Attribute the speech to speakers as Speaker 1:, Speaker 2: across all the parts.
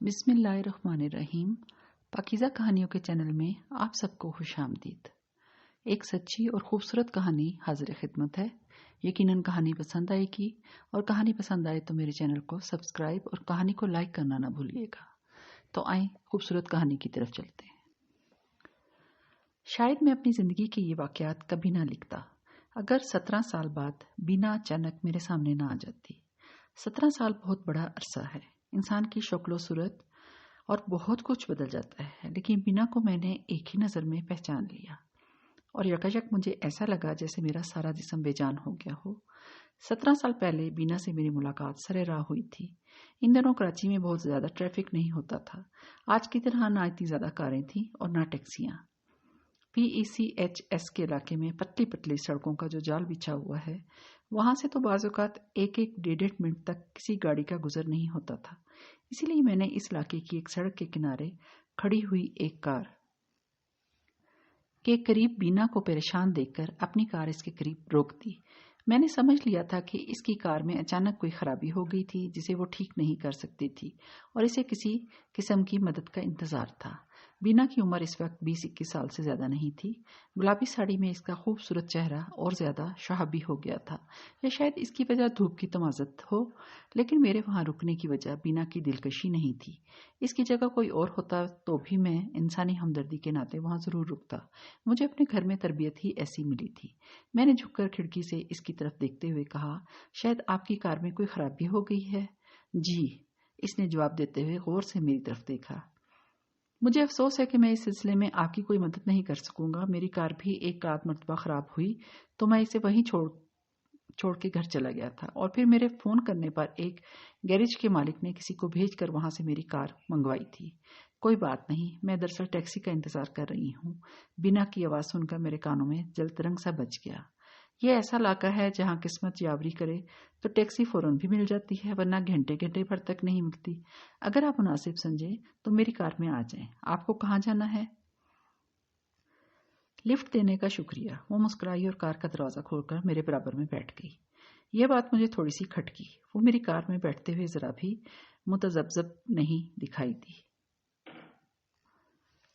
Speaker 1: بسم اللہ الرحمن الرحیم۔ پاکیزہ کہانیوں کے چینل میں آپ سب کو خوش آمدید۔ ایک سچی اور خوبصورت کہانی حاضر خدمت ہے۔ یقیناً کہانی پسند آئے گی، اور کہانی پسند آئے تو میرے چینل کو سبسکرائب اور کہانی کو لائک کرنا نہ بھولیے گا۔ تو آئیں خوبصورت کہانی کی طرف چلتے ہیں۔ شاید میں اپنی زندگی کے یہ واقعات کبھی نہ لکھتا اگر 17 سال بعد بینا اچانک میرے سامنے نہ آ جاتی۔ 17 سال بہت بڑا عرصہ ہے۔ انسان کی شکل و صورت اور بہت کچھ بدل جاتا ہے، لیکن بینا کو میں نے ایک ہی نظر میں پہچان لیا، اور یکایک مجھے ایسا لگا جیسے میرا سارا جسم بے جان ہو گیا ہو۔ 17 سال پہلے بینا سے میری ملاقات سر راہ ہوئی تھی۔ ان دنوں کراچی میں بہت زیادہ ٹریفک نہیں ہوتا تھا۔ آج کی طرح نہ اتنی زیادہ کاریں تھیں اور نہ ٹیکسیاں۔ PECHS کے علاقے میں پتلی پتلی سڑکوں کا جو جال بچھا ہوا ہے، وہاں سے تو بعض اوقات ایک ڈیڑھ منٹ تک کسی گاڑی کا گزر نہیں ہوتا تھا۔ اسی لیے میں نے اس علاقے کی ایک سڑک کے کنارے کھڑی ہوئی ایک کار کے قریب بینا کو پریشان دیکھ کر اپنی کار اس کے قریب روک دی۔ میں نے سمجھ لیا تھا کہ اس کی کار میں اچانک کوئی خرابی ہو گئی تھی جسے وہ ٹھیک نہیں کر سکتی تھی، اور اسے کسی قسم کی مدد کا انتظار تھا۔ بینا کی عمر اس وقت 20-21 سال سے زیادہ نہیں تھی۔ گلابی ساڑی میں اس کا خوبصورت چہرہ اور زیادہ شہابی ہو گیا تھا، یا شاید اس کی وجہ دھوپ کی تمازت ہو، لیکن میرے وہاں رکنے کی وجہ بینا کی دلکشی نہیں تھی۔ اس کی جگہ کوئی اور ہوتا تو بھی میں انسانی ہمدردی کے ناطے وہاں ضرور رکتا۔ مجھے اپنے گھر میں تربیت ہی ایسی ملی تھی۔ میں نے جھک کر کھڑکی سے اس کی طرف دیکھتے ہوئے کہا، شاید آپ کی کار میں کوئی خرابی ہو گئی ہے؟ جی، اس نے جواب دیتے ہوئے غور سے میری طرف دیکھا۔ مجھے افسوس ہے کہ میں اس سلسلے میں آپ کی کوئی مدد نہیں کر سکوں گا۔ میری کار بھی ایک آدھ مرتبہ خراب ہوئی تو میں اسے وہیں چھوڑ کے گھر چلا گیا تھا، اور پھر میرے فون کرنے پر ایک گیریج کے مالک نے کسی کو بھیج کر وہاں سے میری کار منگوائی تھی۔ کوئی بات نہیں، میں دراصل ٹیکسی کا انتظار کر رہی ہوں۔ بینا کی آواز سن کر میرے کانوں میں جل ترنگ سا بج گیا۔ یہ ایسا علاقہ ہے جہاں قسمت یاوری کرے تو ٹیکسی فوراً بھی مل جاتی ہے، ورنہ گھنٹے بھر تک نہیں ملتی۔ اگر آپ مناسب سمجھیں تو میری کار میں آ جائیں۔ آپ کو کہاں جانا ہے؟ لفٹ دینے کا شکریہ۔ وہ مسکرائی اور کار کا دروازہ کھول کر میرے برابر میں بیٹھ گئی۔ یہ بات مجھے تھوڑی سی کھٹکی۔ وہ میری کار میں بیٹھتے ہوئے ذرا بھی متذبذب نہیں دکھائی دی۔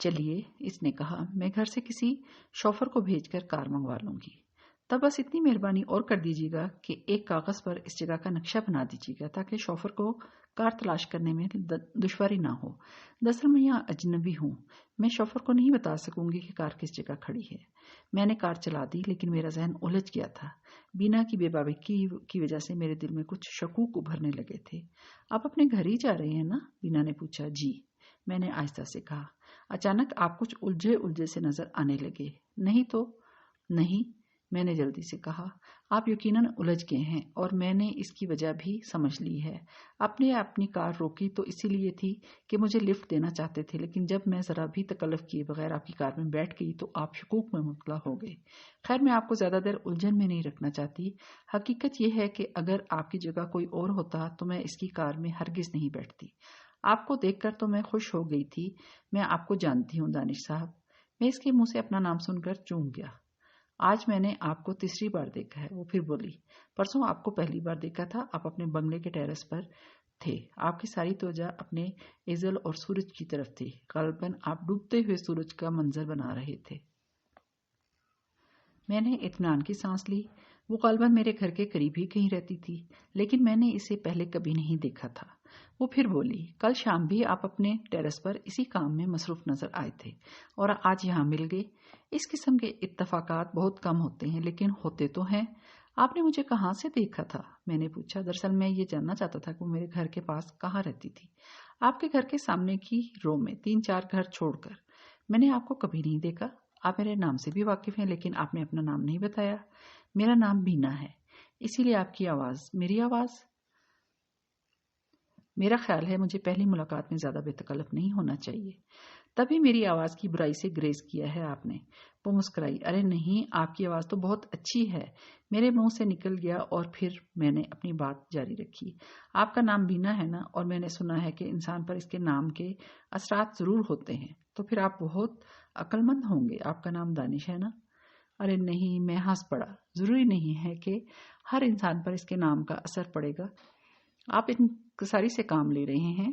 Speaker 1: چلیے، اس نے کہا، میں گھر سے کسی شوفر کو بھیج کر کار منگوا لوں گی۔ تب بس اتنی مہربانی اور کر دیجیے گا کہ ایک کاغذ پر اس جگہ کا نقشہ بنا دیجیے گا تاکہ شوفر کو کار تلاش کرنے میں دشواری نہ ہو۔ دراصل میں یہاں اجنبی ہوں، میں شوفر کو نہیں بتا سکوں گی کہ کار کس جگہ کھڑی ہے۔ میں نے کار چلا دی، لیکن میرا ذہن الجھ گیا تھا۔ بینا کی بے باکی کی وجہ سے میرے دل میں کچھ شکوک ابھرنے لگے تھے۔ آپ اپنے گھر ہی جا رہے ہیں نا؟ بینا نے پوچھا۔ جی، میں نے آہستہ سے کہا۔ اچانک آپ کچھ الجھے سے نظر آنے لگے۔ نہیں تو نہیں، میں نے جلدی سے کہا۔ آپ یقیناً الجھ گئے ہیں، اور میں نے اس کی وجہ بھی سمجھ لی ہے۔ اپنی کار روکی تو اسی لیے تھی کہ مجھے لفٹ دینا چاہتے تھے، لیکن جب میں ذرا بھی تکلف کیے بغیر آپ کی کار میں بیٹھ گئی تو آپ شکوک میں مبتلا ہو گئے۔ خیر، میں آپ کو زیادہ دیر الجھن میں نہیں رکھنا چاہتی۔ حقیقت یہ ہے کہ اگر آپ کی جگہ کوئی اور ہوتا تو میں اس کی کار میں ہرگز نہیں بیٹھتی۔ آپ کو دیکھ کر تو میں خوش ہو گئی تھی۔ میں آپ کو جانتی ہوں دانش صاحب۔ میں اس کے منہ سے اپنا نام سن کر چونک گیا۔ آج میں نے آپ کو تیسری بار دیکھا ہے، وہ پھر بولی۔ پرسوں آپ کو پہلی بار دیکھا تھا، آپ اپنے بنگلے کے ٹیرس پر تھے۔ آپ کی ساری توجہ اپنے ایزل اور سورج کی طرف تھی۔ غالباً آپ ڈوبتے ہوئے سورج کا منظر بنا رہے تھے۔ میں نے اطمینان کی سانس لی۔ وہ غالباً میرے گھر کے قریب ہی کہیں رہتی تھی، لیکن میں نے اسے پہلے کبھی نہیں دیکھا تھا۔ وہ پھر بولی، کل شام بھی آپ اپنے ٹیرس پر اسی کام میں مصروف نظر آئے تھے، اور آج یہاں مل گئے۔ اس قسم کے اتفاقات بہت کم ہوتے ہیں، لیکن ہوتے تو ہیں۔ آپ نے مجھے کہاں سے دیکھا تھا؟ میں نے پوچھا۔ دراصل میں یہ جاننا چاہتا تھا کہ وہ میرے گھر کے پاس کہاں رہتی تھی۔ آپ کے گھر کے سامنے کی رو میں 3-4 گھر چھوڑ کر۔ میں نے آپ کو کبھی نہیں دیکھا۔ آپ میرے نام سے بھی واقف ہیں، لیکن آپ نے اپنا نام نہیں بتایا۔ میرا نام بینا ہے، اسی لیے آپ کی آواز میری آواز۔ میرا خیال ہے مجھے پہلی ملاقات میں زیادہ بے تکلف نہیں ہونا چاہیے، تبھی میری آواز کی برائی سے گریز کیا ہے آپ نے۔ وہ مسکرائی۔ ارے نہیں، آپ کی آواز تو بہت اچھی ہے، میرے منہ سے نکل گیا، اور پھر میں نے اپنی بات جاری رکھی۔ آپ کا نام بینا ہے نا، اور میں نے سنا ہے کہ انسان پر اس کے نام کے اثرات ضرور ہوتے ہیں، تو پھر آپ بہت عقل مند ہوں گے۔ آپ کا نام دانش ہے نا؟ ارے نہیں، میں ہنس پڑا۔ ضروری نہیں ہے کہ ہر انسان پر اس کے نام کا اثر پڑے گا۔ آپ انکساری سے کام لے رہے ہیں۔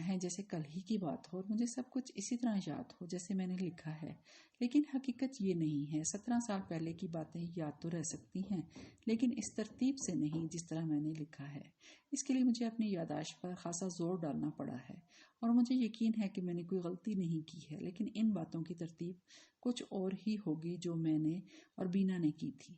Speaker 1: ہے جیسے کل ہی کی بات ہو اور مجھے سب کچھ اسی طرح یاد ہو جیسے میں نے لکھا ہے، لیکن حقیقت یہ نہیں ہے۔ 17 سال پہلے کی باتیں یاد تو رہ سکتی ہیں، لیکن اس ترتیب سے نہیں جس طرح میں نے لکھا ہے۔ اس کے لیے مجھے اپنی یادداشت پر خاصا زور ڈالنا پڑا ہے، اور مجھے یقین ہے کہ میں نے کوئی غلطی نہیں کی ہے، لیکن ان باتوں کی ترتیب کچھ اور ہی ہوگی جو میں نے اور بینا نے کی تھی۔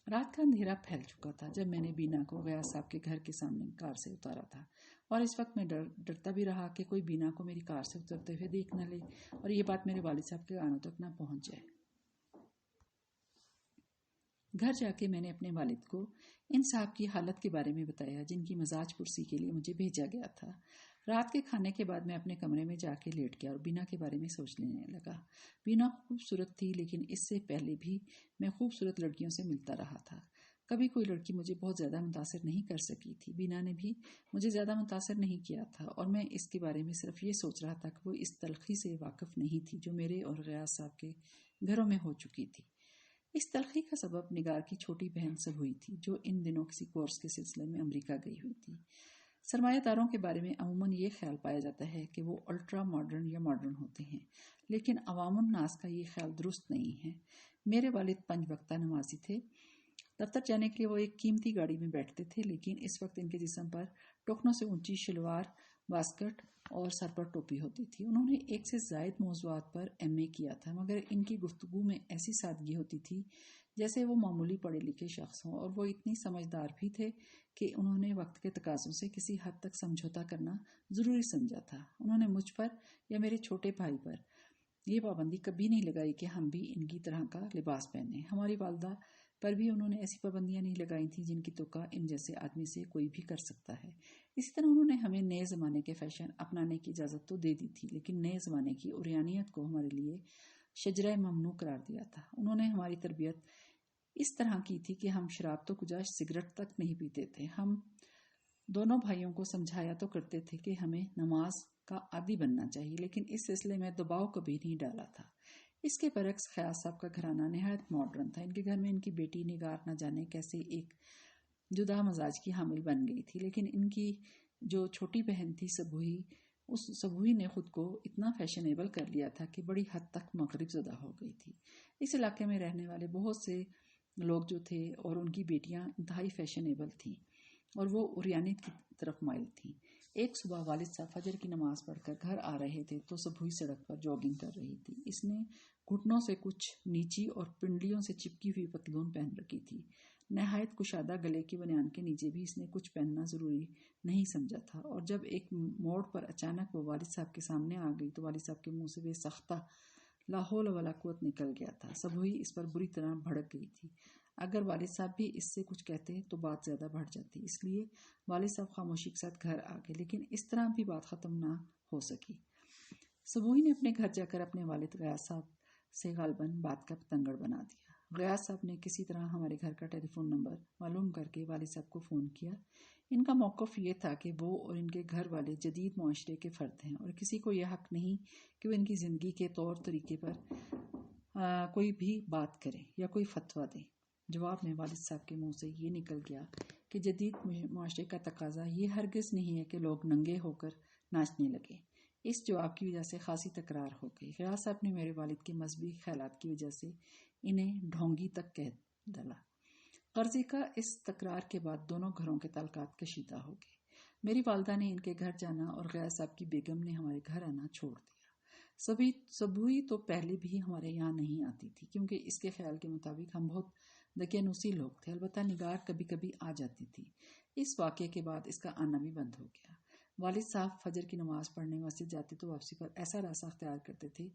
Speaker 1: رات کا اندھیرا پھیل چکا تھا جب میں نے بینا کو غیاث صاحب کے گھر کے سامنے کار سے اتارا تھا، اور اس وقت میں ڈرتا بھی رہا کہ کوئی بینا کو میری کار سے اترتے ہوئے دیکھ نہ لے اور یہ بات میرے والد صاحب کے کانوں تک نہ پہنچ جائے۔ گھر جا کے میں نے اپنے والد کو ان صاحب کی حالت کے بارے میں بتایا جن کی مزاج پرسی کے لیے مجھے بھیجا گیا تھا۔ رات کے کھانے کے بعد میں اپنے کمرے میں جا کے لیٹ گیا اور بینا کے بارے میں سوچ لینے لگا۔ بینا خوبصورت تھی، لیکن اس سے پہلے بھی میں خوبصورت لڑکیوں سے ملتا رہا تھا۔ کبھی کوئی لڑکی مجھے بہت زیادہ متاثر نہیں کر سکی تھی۔ بینا نے بھی مجھے زیادہ متاثر نہیں کیا تھا، اور میں اس کے بارے میں صرف یہ سوچ رہا تھا کہ وہ اس تلخی سے واقف نہیں تھی جو میرے اور غیاث صاحب کے گھروں میں ہو چکی تھی۔ اس تلخی کا سبب نگار کی چھوٹی بہن سبوئی تھی، جو ان دنوں کسی کورس کے سلسلے میں امریکہ گئی ہوئی تھی۔ سرمایہ داروں کے بارے میں عموماً یہ خیال پایا جاتا ہے کہ وہ الٹرا ماڈرن یا ماڈرن ہوتے ہیں، لیکن عوام الناس کا یہ خیال درست نہیں ہے۔ میرے والد 5 وقتہ نمازی تھے۔ دفتر جانے کے لیے وہ ایک قیمتی گاڑی میں بیٹھتے تھے، لیکن اس وقت ان کے جسم پر ٹخنوں سے اونچی شلوار، واسکٹ اور سر پر ٹوپی ہوتی تھی۔ انہوں نے 1 سے زائد موضوعات پر MA کیا تھا، مگر ان کی گفتگو میں ایسی سادگی ہوتی تھی جیسے وہ معمولی پڑھے لکھے شخص ہوں، اور وہ اتنی سمجھدار بھی تھے کہ انہوں نے وقت کے تقاضوں سے کسی حد تک سمجھوتا کرنا ضروری سمجھا تھا۔ انہوں نے مجھ پر یا میرے چھوٹے بھائی پر یہ پابندی کبھی نہیں لگائی کہ ہم بھی ان کی طرح کا لباس پہنیں۔ ہماری والدہ پر بھی انہوں نے ایسی پابندیاں نہیں لگائی تھیں جن کی توقع ان جیسے آدمی سے کوئی بھی کر سکتا ہے۔ اسی طرح انہوں نے ہمیں نئے زمانے کے فیشن اپنانے کی اجازت تو دے دی تھی، لیکن نئے زمانے کی عریانیت کو ہمارے لیے شجرہ ممنوع قرار دیا تھا۔ انہوں نے ہماری تربیت اس طرح کی تھی کہ ہم شراب تو کجا سگریٹ تک نہیں پیتے تھے۔ ہم دونوں بھائیوں کو سمجھایا تو کرتے تھے کہ ہمیں نماز کا عادی بننا چاہیے، لیکن اس سلسلے میں دباؤ کبھی نہیں ڈالا تھا۔ اس کے برعکس غیاث صاحب کا گھرانہ نہایت ماڈرن تھا۔ ان کے گھر میں ان کی بیٹی نگار نہ جانے کیسے ایک جدا مزاج کی حامل بن گئی تھی، لیکن ان کی جو چھوٹی بہن تھی سبوئی نے خود کو اتنا فیشنیبل کر لیا تھا کہ بڑی حد تک مغرب زدہ ہو گئی تھی۔ اس علاقے میں رہنے والے بہت سے لوگ جو تھے اور ان کی بیٹیاں انتہائی فیشنیبل تھیں اور وہ عریانیت کی طرف مائل تھیں۔ ایک صبح والد صاحب فجر کی نماز پڑھ کر گھر آ رہے تھے تو سبوئی سڑک پر جاگنگ کر رہی تھی۔ اس نے گھٹنوں سے کچھ نیچی اور پنڈلیوں سے چپکی ہوئی پتلون پہن رکھی تھی۔ نہایت کشادہ گلے کی بنیان کے نیچے بھی اس نے کچھ پہننا ضروری نہیں سمجھا تھا، اور جب ایک موڑ پر اچانک وہ والد صاحب کے سامنے آ گئی تو والد صاحب کے منہ سے بے سختہ لا حول ولا قوت نکل گیا تھا۔ سبوئی اس پر بری طرح بھڑک گئی تھی۔ اگر والد صاحب بھی اس سے کچھ کہتے تو بات زیادہ بڑھ جاتی، اس لیے والد صاحب خاموشی کے ساتھ گھر آ گئے، لیکن اس طرح بھی بات ختم نہ ہو سکی۔ سبوئی نے اپنے گھر جا کر اپنے والد غیاث صاحب سے غالباً بات کا پتنگڑ بنا دیا۔ غیاث صاحب نے کسی طرح ہمارے گھر کا ٹیلی فون نمبر معلوم کر کے والد صاحب کو فون کیا۔ ان کا موقف یہ تھا کہ وہ اور ان کے گھر والے جدید معاشرے کے فرد ہیں اور کسی کو یہ حق نہیں کہ وہ ان کی زندگی کے طور طریقے پر کوئی بھی بات کرے یا کوئی فتویٰ دے۔ جواب میں والد صاحب کے منہ سے یہ نکل گیا کہ جدید معاشرے کا تقاضا یہ ہرگز نہیں ہے کہ لوگ ننگے ہو کر ناچنے لگے۔ اس جواب کی وجہ سے خاصی تکرار ہو گئی۔ غیاث صاحب نے میرے والد کے مذہبی خیالات کی وجہ سے انہیں ڈھونگی تک کہہ ڈالا۔ قرضے کا اس تکرار کے بعد دونوں گھروں کے تعلقات کشیدہ ہو گئے۔ میری والدہ نے ان کے گھر جانا اور غیاث صاحب کی بیگم نے ہمارے گھر آنا چھوڑ دیا۔ سبوئی تو پہلے بھی ہمارے یہاں نہیں آتی تھی، کیونکہ اس کے خیال کے مطابق ہم بہت دقیانوسی لوگ تھے۔ البتہ نگار کبھی کبھی آ جاتی تھی۔ اس واقعے کے بعد اس کا آنا بھی بند ہو گیا۔ والد صاحب فجر کی نماز پڑھنے مسجد جاتے تو واپسی پر ایسا راستہ اختیار کرتے تھے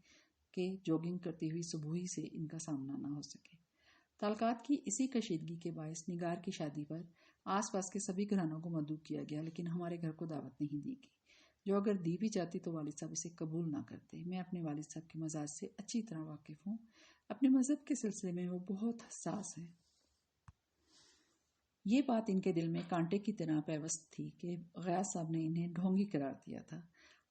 Speaker 1: کہ جاگنگ کرتی ہوئی سبوئی سے ان کا سامنا نہ ہو سکے۔ تعلقات کی اسی کشیدگی کے باعث نگار کی شادی پر آس پاس کے سبھی گھرانوں کو مدعو کیا گیا، لیکن ہمارے گھر کو دعوت نہیں دی گئی، جو اگر دی بھی جاتی تو والد صاحب اسے قبول نہ کرتے۔ میں اپنے والد صاحب کے مزاج سے اچھی طرح واقف ہوں۔ اپنے مذہب کے سلسلے میں وہ بہت حساس ہیں۔ یہ بات ان کے دل میں کانٹے کی طرح پیوست تھی کہ غیاث صاحب نے انہیں ڈھونگی قرار دیا تھا۔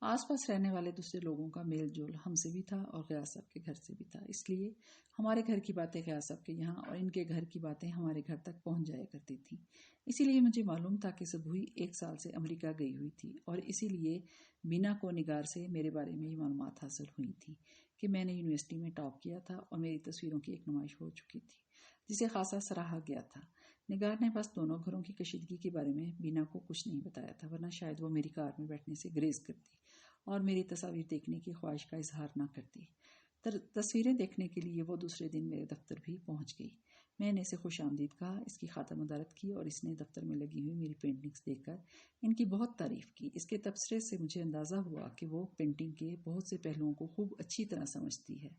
Speaker 1: آس پاس رہنے والے دوسرے لوگوں کا میل جول ہم سے بھی تھا اور غیاث صاحب کے گھر سے بھی تھا، اس لیے ہمارے گھر کی باتیں غیاث صاحب کے یہاں اور ان کے گھر کی باتیں ہمارے گھر تک پہنچ جایا کرتی تھیں۔ اسی لیے مجھے معلوم تھا کہ سبھوئی 1 سال سے امریکہ گئی ہوئی تھی، اور اسی لیے بینا کو نگار سے میرے بارے میں یہ معلومات حاصل ہوئی تھی کہ میں نے یونیورسٹی میں ٹاپ کیا تھا اور میری تصویروں کی ایک نمائش ہو چکی تھی جسے خاصا سراہا گیا تھا۔ نگار نے بس دونوں گھروں کی کشیدگی کے بارے میں بینا کو کچھ نہیں بتایا تھا، ورنہ شاید وہ میری کار میں بیٹھنے سے گریز کرتی اور میری تصاویر دیکھنے کی خواہش کا اظہار نہ کرتی۔ تصویریں دیکھنے کے لیے وہ دوسرے دن میرے دفتر بھی پہنچ گئی۔ میں نے اسے خوش آمدید کہا، اس کی خاطر مدارت کی اور اس نے دفتر میں لگی ہوئی میری پینٹنگز دیکھ کر ان کی بہت تعریف کی۔ اس کے تبصرے سے مجھے اندازہ ہوا کہ وہ پینٹنگ کے بہت سے پہلوؤں کو خوب اچھی طرح سمجھتی ہے۔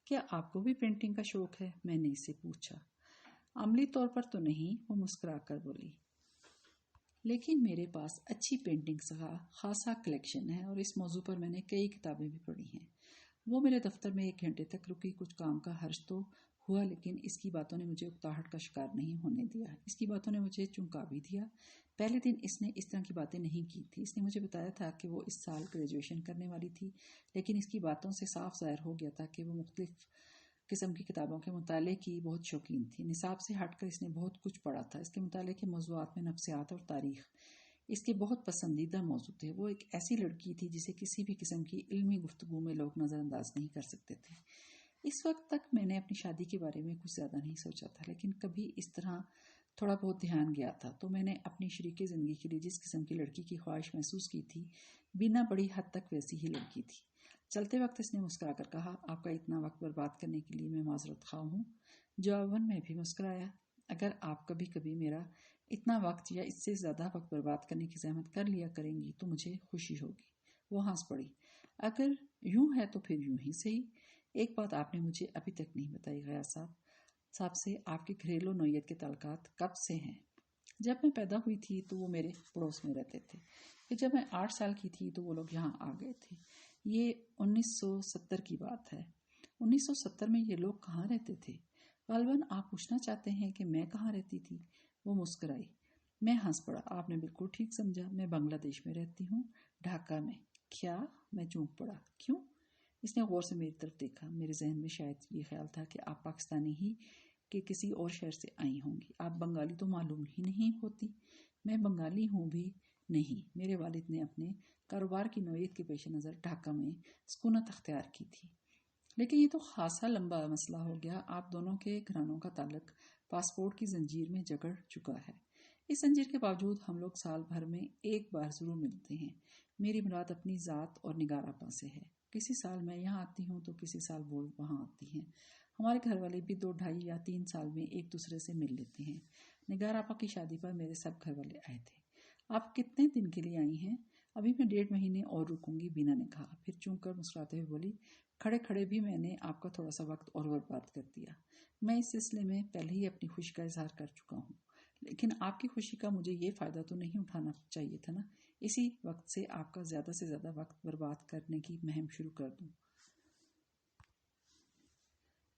Speaker 1: کیا آپ کو بھی پینٹنگ کا شوق ہے؟ میں نے اس سے پوچھا۔ عملی طور پر تو نہیں، وہ مسکرا کر بولی، لیکن میرے پاس اچھی پینٹنگز کا خاصا کلیکشن ہے اور اس موضوع پر میں نے کئی کتابیں بھی پڑھی ہیں۔ وہ میرے دفتر میں 1 گھنٹے تک رکی، کچھ کام کا حرج تو ہوا، لیکن اس کی باتوں نے مجھے اکتاہٹ کا شکار نہیں ہونے دیا۔ اس کی باتوں نے مجھے چونکا بھی دیا۔ پہلے دن اس نے اس طرح کی باتیں نہیں کی تھی۔ اس نے مجھے بتایا تھا کہ وہ اس سال گریجویشن کرنے والی تھی، لیکن اس کی باتوں سے صاف ظاہر ہو گیا تھا کہ وہ مختلف قسم کی کتابوں کے مطالعے کی بہت شوقین تھی۔ نصاب سے ہٹ کر اس نے بہت کچھ پڑھا تھا۔ اس کے مطالعے کے موضوعات میں نفسیات اور تاریخ اس کے بہت پسندیدہ موضوع تھے۔ وہ ایک ایسی لڑکی تھی جسے کسی بھی قسم کی علمی گفتگو میں لوگ نظر انداز نہیں کر سکتے تھے۔ اس وقت تک میں نے اپنی شادی کے بارے میں کچھ زیادہ نہیں سوچا تھا، لیکن کبھی اس طرح تھوڑا بہت دھیان گیا تھا تو میں نے اپنی شریک زندگی کے لیے جس قسم کی لڑکی کی خواہش محسوس کی تھی، بینا بڑی حد تک ویسی ہی لڑکی تھی۔ چلتے وقت اس نے مسکرا کر کہا، آپ کا اتنا وقت برباد کرنے کے لیے میں معذرت خواہ ہوں۔ جواباً میں بھی مسکرایا۔ اگر آپ کبھی کبھی میرا اتنا وقت یا اس سے زیادہ وقت برباد کرنے کی زحمت کر لیا کریں گی تو مجھے خوشی ہوگی۔ وہ ہنس پڑی۔ اگر یوں ہے تو پھر یوں ہی صحیح۔ ایک بات آپ نے مجھے ابھی تک نہیں بتائی غیاث صاحب سے، آپ کے گھریلو نوعیت کے تعلقات کب سے ہیں؟ جب میں پیدا ہوئی تھی تو وہ میرے پڑوس میں رہتے تھے، پھر جب میں 8 سال کی تھی تو وہ لوگ یہاں آ گئے تھے۔ یہ 1970 کی بات ہے۔ 1970 میں یہ لوگ کہاں رہتے تھے؟ غالباً آپ پوچھنا چاہتے ہیں کہ میں کہاں رہتی تھی؟ وہ مسکرائی۔ میں ہنس پڑا۔ آپ نے بالکل ٹھیک سمجھا، میں بنگلہ دیش میں رہتی ہوں، ڈھاکہ میں۔ کیا؟ میں چونک پڑا۔ کیوں؟ اس نے غور سے میری طرف دیکھا۔ میرے ذہن میں شاید یہ خیال تھا کہ آپ پاکستانی ہی کہ کسی اور شہر سے آئی ہوں گی، آپ بنگالی تو معلوم ہی نہیں ہوتی۔ میں بنگالی ہوں بھی نہیں۔ میرے والد نے اپنے کاروبار کی نوعیت کے پیش نظر ڈھاکہ میں سکونت اختیار کی تھی۔ لیکن یہ تو خاصا لمبا مسئلہ ہو گیا۔ آپ دونوں کے گھرانوں کا تعلق پاسپورٹ کی زنجیر میں جکڑ چکا ہے۔ اس زنجیر کے باوجود ہم لوگ سال بھر میں ایک بار ضرور ملتے ہیں۔ میری مراد اپنی ذات اور نگار آپا سے ہے۔ کسی سال میں یہاں آتی ہوں تو کسی سال وہ وہاں آتی ہیں۔ ہمارے گھر والے بھی 2, 2.5 یا 3 سال میں ایک دوسرے سے مل لیتے ہیں۔ نگار آپا کی شادی پر میرے سب گھر والے آئے تھے۔ آپ کتنے دن کے لیے آئی ہیں؟ ابھی میں 1.5 مہینے اور رکوں گی، بینا نے کہا، پھر چونک کر مسکراتے ہوئے بولی، کھڑے کھڑے بھی میں نے آپ کا تھوڑا سا وقت اور برباد کر دیا۔ میں اس سلسلے میں پہلے ہی اپنی خوشی کا اظہار کر چکا ہوں، لیکن آپ کی خوشی کا مجھے یہ فائدہ تو نہیں اٹھانا چاہیے تھا نا، اسی وقت سے آپ کا زیادہ سے زیادہ وقت برباد کرنے کی مہم شروع کر دوں۔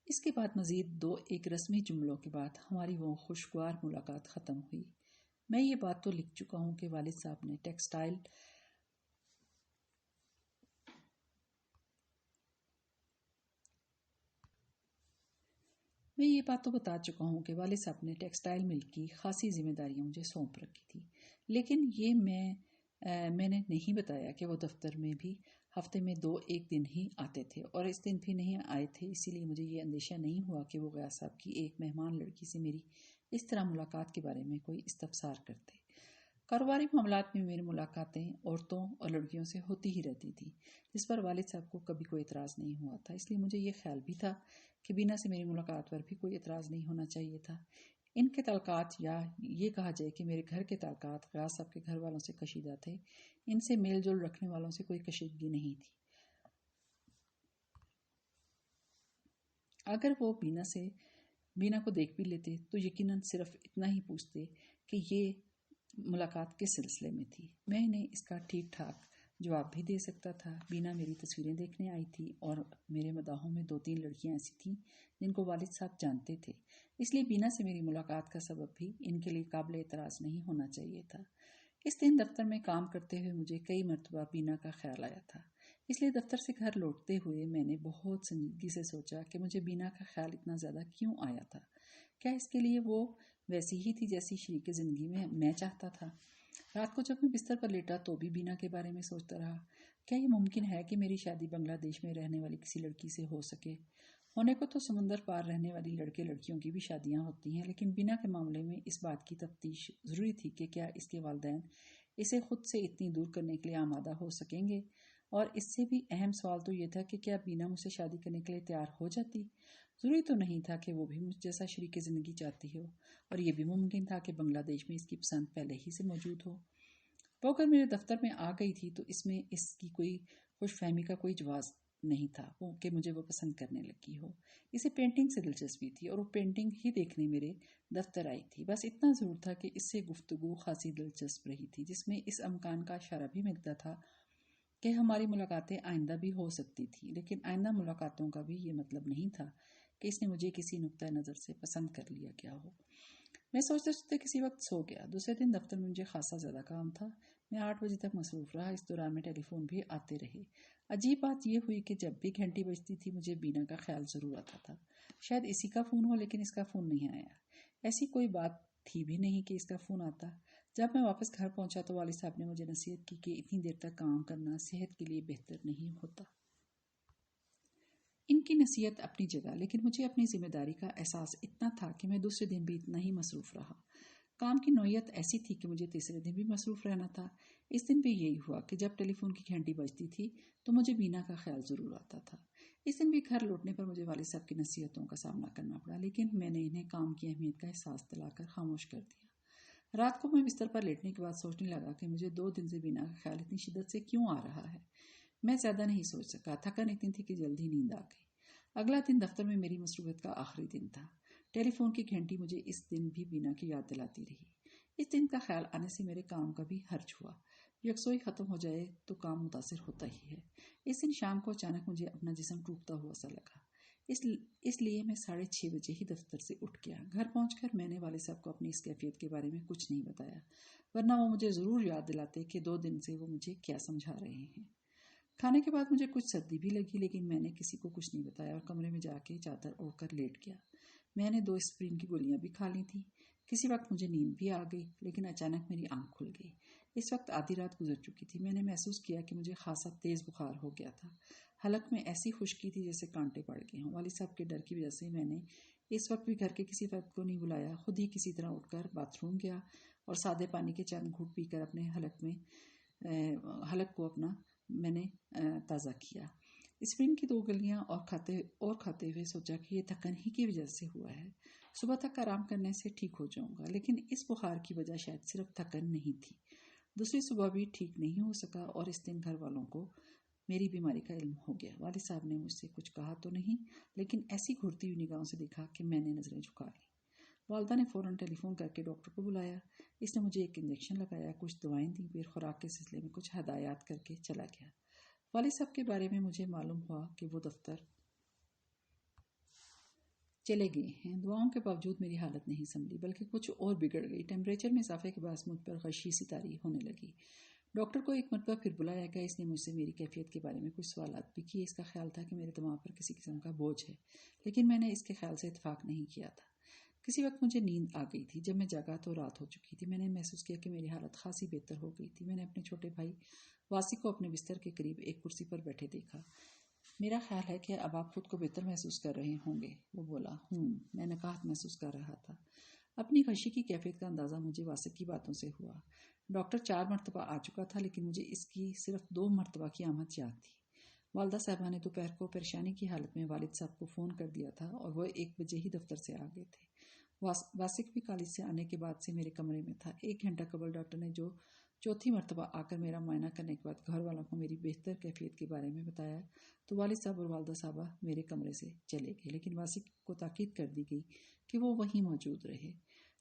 Speaker 1: اس کے بعد مزید 2-1 رسمی جملوں کے بعد ہماری وہ خوشگوار ملاقات ختم ہوئی۔ میں یہ بات تو لکھ چکا ہوں کہ والد صاحب نے ٹیکسٹائل مل کی خاصی ذمہ داریاں مجھے سونپ رکھی تھی، لیکن یہ میں نے نہیں بتایا کہ وہ دفتر میں بھی ہفتے میں 2-1 دن ہی آتے تھے، اور اس دن بھی نہیں آئے تھے، اسی لیے مجھے یہ اندیشہ نہیں ہوا کہ وہ غیاث صاحب کی ایک مہمان لڑکی سے میری اس طرح ملاقات کے بارے میں کوئی استفسار کرتے۔ کاروباری معاملات میں میری ملاقاتیں عورتوں اور لڑکیوں سے ہوتی ہی رہتی تھی، جس پر والد صاحب کو کبھی کوئی اعتراض نہیں ہوا تھا، اس لیے مجھے یہ خیال بھی تھا کہ بینا سے میری ملاقات پر بھی کوئی اعتراض نہیں ہونا چاہیے تھا۔ ان کے تعلقات، یا یہ کہا جائے کہ میرے گھر کے تعلقات غیاث صاحب کے گھر والوں سے کشیدہ تھے، ان سے میل جول رکھنے والوں سے کوئی کشیدگی نہیں تھی۔ اگر وہ بینا کو دیکھ بھی لیتے تو یقیناً صرف اتنا ہی پوچھتے کہ یہ ملاقات کس سلسلے میں تھی۔ میں انہیں اس کا ٹھیک ٹھاک جواب بھی دے سکتا تھا۔ بینا میری تصویریں دیکھنے آئی تھی، اور میرے مداحوں میں 2-3 لڑکیاں ایسی تھیں جن کو والد صاحب جانتے تھے، اس لیے بینا سے میری ملاقات کا سبب بھی ان کے لیے قابل اعتراض نہیں ہونا چاہیے تھا۔ اس دن دفتر میں کام کرتے ہوئے مجھے کئی مرتبہ بینا کا خیال آیا تھا، اس لیے دفتر سے گھر لوٹتے ہوئے میں نے بہت سنجیدگی سے سوچا کہ مجھے بینا کا خیال اتنا زیادہ کیوں آیا تھا۔ کیا اس کے لیے وہ ویسی ہی تھی جیسی شریک زندگی میں چاہتا تھا؟ رات کو جب میں بستر پر لیٹا تو بھی بینا کے بارے میں سوچتا رہا۔ کیا یہ ممکن ہے کہ میری شادی بنگلہ دیش میں رہنے والی کسی لڑکی سے ہو سکے؟ ہونے کو تو سمندر پار رہنے والی لڑکے لڑکیوں کی بھی شادیاں ہوتی ہیں، لیکن بینا کے معاملے میں اس بات کی تفتیش ضروری تھی کہ کیا اس کے والدین اسے خود سے اتنی دور کرنے کے لیے آمادہ ہو سکیں گے، اور اس سے بھی اہم سوال تو یہ تھا کہ کیا بینا مجھ سے شادی کرنے کے لیے تیار ہو جاتی؟ ضروری تو نہیں تھا کہ وہ بھی مجھ جیسا شریک زندگی چاہتی ہو، اور یہ بھی ممکن تھا کہ بنگلہ دیش میں اس کی پسند پہلے ہی سے موجود ہو۔ وہ اگر میرے دفتر میں آ گئی تھی تو اس میں اس کی کوئی خوش فہمی کا کوئی جواز نہیں تھا کہ مجھے وہ پسند کرنے لگی ہو۔ اسے پینٹنگ سے دلچسپی تھی اور وہ پینٹنگ ہی دیکھنے میرے دفتر آئی تھی۔ بس اتنا ضرور تھا کہ اس سے گفتگو خاصی دلچسپ رہی تھی، جس میں اس امکان کا اشارہ بھی ملتا تھا کہ ہماری ملاقاتیں آئندہ بھی ہو سکتی تھی، لیکن آئندہ ملاقاتوں کا بھی یہ مطلب نہیں تھا کہ اس نے مجھے کسی نقطۂ نظر سے پسند کر لیا گیا ہو۔ میں سوچتے سوچتے کسی وقت سو گیا۔ دوسرے دن دفتر میں مجھے خاصا زیادہ کام تھا۔ میں 8 بجے تک مصروف رہا۔ اس دوران میں ٹیلی فون بھی آتے رہے۔ عجیب بات یہ ہوئی کہ جب بھی گھنٹی بجتی تھی مجھے بینا کا خیال ضرور آتا تھا۔ شاید اسی کا فون ہو، لیکن اس کا فون نہیں آیا۔ ایسی کوئی بات تھی بھی نہیں کہ اس کا فون آتا۔ جب میں واپس گھر پہنچا تو والد صاحب نے مجھے نصیحت کی کہ اتنی دیر تک کام کرنا صحت کے لیے بہتر نہیں ہوتا۔ ان کی نصیحت اپنی جگہ، لیکن مجھے اپنی ذمہ داری کا احساس اتنا تھا کہ میں دوسرے دن بھی اتنا ہی مصروف رہا۔ کام کی نوعیت ایسی تھی کہ مجھے تیسرے دن بھی مصروف رہنا تھا۔ اس دن بھی یہی ہوا کہ جب ٹیلی فون کی گھنٹی بجتی تھی تو مجھے بینا کا خیال ضرور آتا تھا۔ اس دن بھی گھر لوٹنے پر مجھے والد صاحب کی نصیحتوں کا سامنا کرنا پڑا، لیکن میں نے انہیں کام کی اہمیت کا احساس دلا کر خاموش کر دیا۔ رات کو میں بستر پر لیٹنے کے بعد سوچنے لگا کہ مجھے 2 دن سے بینا کا خیال اتنی شدت سے کیوں آ رہا ہے۔ میں زیادہ نہیں سوچ سکا، تھکن اتنی تھی کہ جلدی نیند آ گئی۔ اگلا دن دفتر میں میری مصروفیت کا آخری دن تھا۔ ٹیلی فون کی گھنٹی مجھے اس دن بھی بینا کی یاد دلاتی رہی۔ اس دن کا خیال آنے سے میرے کام کا بھی حرج ہوا۔ یکسوئی ختم ہو جائے تو کام متاثر ہوتا ہی ہے۔ اس دن شام کو اچانک مجھے اپنا جسم ٹوٹتا ہوا سا لگا۔ اس لیے میں 6:30 بجے ہی دفتر سے اٹھ گیا۔ گھر پہنچ کر میں نے والد صاحب کو اپنی اس کیفیت کے بارے میں کچھ نہیں بتایا، ورنہ وہ مجھے ضرور یاد دلاتے کہ 2 دن سے وہ مجھے کیا سمجھا رہے ہیں۔ کھانے کے بعد مجھے کچھ سردی بھی لگی، لیکن میں نے کسی کو کچھ نہیں بتایا اور کمرے میں جا کے چادر اوڑھ کر لیٹ گیا۔ میں نے 2 اسپرین کی گولیاں بھی کھا لی تھیں۔ کسی وقت مجھے نیند بھی آ گئی، لیکن اچانک میری آنکھ کھل گئی۔ اس وقت آدھی رات گزر چکی تھی۔ میں نے محسوس کیا کہ مجھے خاصا تیز بخار ہو گیا تھا۔ حلق میں ایسی خشکی تھی جیسے کانٹے پڑ گئے ہوں۔ والد صاحب کے ڈر کی وجہ سے میں نے اس وقت بھی گھر کے کسی فرد کو نہیں بلایا، خود ہی کسی طرح اٹھ کر باتھ روم گیا اور سادے پانی کے چند گھونٹ پی کر اپنے حلق کو میں نے تازہ کیا۔ اسپرین کی 2 گولیاں اور کھاتے ہوئے سوچا کہ یہ تھکن ہی کی وجہ سے ہوا ہے، صبح تک آرام کرنے سے ٹھیک ہو جاؤں گا۔ لیکن اس بخار کی وجہ شاید صرف تھکن نہیں تھی۔ دوسری صبح بھی ٹھیک نہیں ہو سکا اور اس دن گھر والوں کو میری بیماری کا علم ہو گیا۔ والد صاحب نے مجھ سے کچھ کہا تو نہیں، لیکن ایسی گھرتی ہوئی نگاہوں سے دیکھا کہ میں نے نظریں جھکا لی۔ والدہ نے فوراً ٹیلی فون کر کے ڈاکٹر کو بلایا۔ اس نے مجھے ایک انجیکشن لگایا، کچھ دوائیں دیں، پھر خوراک کے سلسلے میں کچھ ہدایات کر کے چلا گیا۔ والد صاحب کے بارے میں مجھے معلوم ہوا کہ وہ دفتر چلے گئے ہیں۔ دعاؤں کے باوجود میری حالت نہیں سنبھلی، بلکہ کچھ اور بگڑ گئی۔ ٹیمپریچر میں اضافے کے باعث مجھ پر غشی سی طاری ہونے لگی۔ ڈاکٹر کو ایک مرتبہ پھر بلایا گیا۔ اس نے مجھ سے میری کیفیت کے بارے میں کچھ سوالات بھی کیے۔ اس کا خیال تھا کہ میرے دماغ پر کسی قسم کا بوجھ ہے، لیکن میں نے اس کے خیال سے اتفاق نہیں کیا تھا۔ کسی وقت مجھے نیند آ گئی تھی۔ جب میں جاگا تو رات ہو چکی تھی۔ میں نے محسوس کیا کہ میری حالت خاصی بہتر ہو گئی تھی۔ میں نے اپنے چھوٹے بھائی واسق کو اپنے بستر کے قریب ایک کرسی پر بیٹھے دیکھا۔ میرا خیال ہے کہ اب آپ خود کو بہتر محسوس کر رہے ہوں گے، وہ بولا۔ میں نقاہت محسوس کر رہا تھا۔ اپنی غشی کی کیفیت کا اندازہ مجھے واسق کی باتوں سے ہوا۔ ڈاکٹر 4 مرتبہ آ چکا تھا، لیکن مجھے اس کی صرف 2 مرتبہ کی آمد یاد تھی۔ والدہ صاحبہ نے دوپہر کو پریشانی کی حالت میں والد صاحب کو فون کر دیا تھا اور وہ 1 بجے ہی دفتر سے آ گئے تھے۔ واسق بھی کالج سے آنے کے بعد سے میرے کمرے میں تھا۔ 1 گھنٹہ قبل ڈاکٹر نے جو 4تھی مرتبہ آ کر میرا معائنہ کرنے کے بعد گھر والوں کو میری بہتر کیفیت کے بارے میں بتایا تو والد صاحب اور والدہ صاحبہ میرے کمرے سے چلے گئے، لیکن واسق کو تاکید کر دی گئی کہ وہ وہیں موجود رہے۔